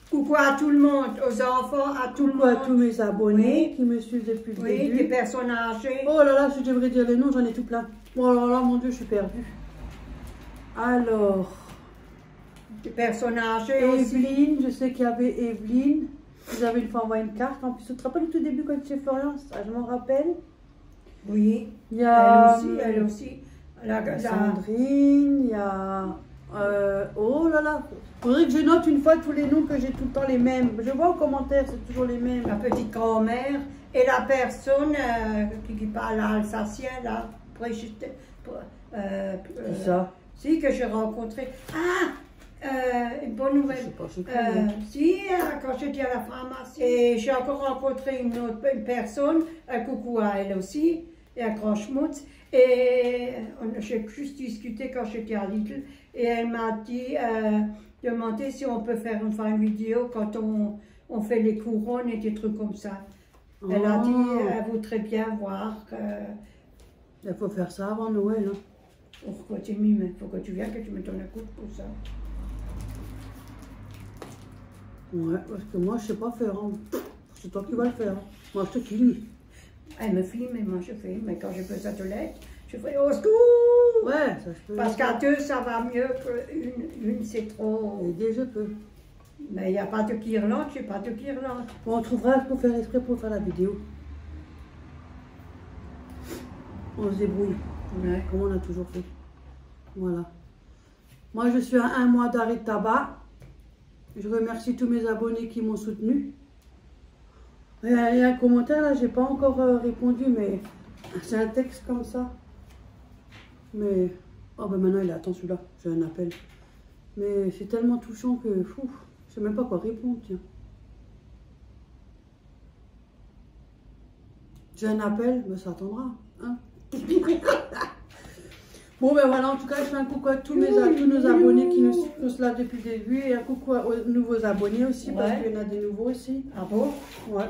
Coucou à tout le monde, aux enfants, à tout le Coucou à monde. tous mes abonnés Oui. qui me suivent depuis le Oui, début. des personnes âgées. Oh là là, si je devrais dire les noms, j'en ai tout plein. Oh là là, mon Dieu, je suis perdue. Alors, Des personnes âgées aussi. Evelyne, je sais qu'il y avait Evelyne. Vous avez une fois envoyé une carte. En plus, tu te rappelles au tout début quand tu es Florian, ça, je m'en rappelle. Oui, Il y a elle aussi. Sandrine, il y a... oh là là, faudrait que je note une fois tous les noms que j'ai tout le temps les mêmes. Je vois aux commentaires, c'est toujours les mêmes. La petite grand-mère et la personne qui parle alsacien, là, Brigitte. C'est ça. Si, que j'ai rencontré. Ah, une bonne Je nouvelle. sais pas, c'est quoi. Si, quand j'étais à la pharmacie, et j'ai encore rencontré une personne, un coucou à elle aussi, et à Grand Schmutz, et j'ai juste discuté quand j'étais à Lidl, et elle m'a dit, demandé si on peut faire une vidéo quand on fait les couronnes et des trucs comme ça. Elle a dit, elle voudrait bien voir que... Il faut faire ça avant Noël. Hein. Pourquoi tu mimes? Il faut que tu viennes, que tu me donnes un coup de pouce. Hein. Ouais, parce que moi, je sais pas faire. Hein. C'est toi qui vas le faire. Hein. Moi, je te filme. Elle me filme et moi je filme. Mais quand j'ai besoin de l'aide, je fais au secours! Ouais, ça je peux. Parce qu'à deux, ça va mieux qu'une, c'est trop. Aider, je peux. Mais il n'y a pas de guirlande, je n'ai pas de guirlande. Bon, on trouvera pour faire exprès pour faire la vidéo. On se débrouille. Ouais. Comme on a toujours fait. Voilà. Moi, je suis à 1 mois d'arrêt de tabac. Je remercie tous mes abonnés qui m'ont soutenu. Il y a un commentaire là, j'ai pas encore répondu, mais c'est un texte comme ça. Mais oh ben maintenant il attend celui-là, j'ai un appel. Mais c'est tellement touchant que fou, je sais même pas quoi répondre. Tiens. J'ai un appel, mais ça attendra. Hein. Bon ben voilà, en tout cas je fais un coucou à tous nos abonnés qui nous sont là depuis le début et un coucou aux nouveaux abonnés aussi parce qu'il y en a des nouveaux aussi. Ah bon? Ouais.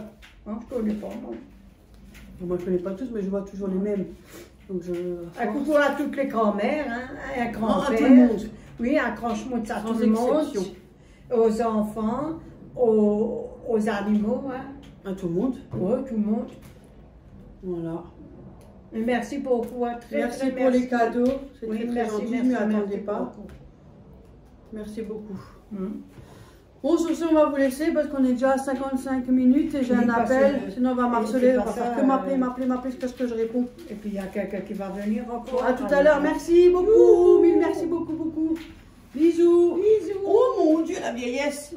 Non, je ne connais pas. Non. Moi je connais pas tous mais je vois toujours les mêmes. Donc Un coucou à toutes les grand-mères, hein, un grand-père. À tout le monde. Oui, un grand schmutz à Sans tout le monde. exception. Aux enfants, aux animaux. Hein. À tout le monde. Oui, tout le monde. Voilà. Et merci beaucoup. Merci pour les cadeaux. C'est Oui, très merci, gentil. Je merci, ne m'y attendais merci pas. beaucoup. Merci beaucoup. Hum. Bon, sur ce, on va vous laisser parce qu'on est déjà à 55 minutes et j'ai Oui, un parce appel. que- Sinon, on va et marceler. c'est On pas va faire ça, que m'appeler jusqu'à ce que je réponds. Et puis il y a quelqu'un qui va venir encore. À tout à l'heure. Merci beaucoup. Mille merci beaucoup, beaucoup. Bisous. Bisous. Oh mon Dieu, la vieillesse.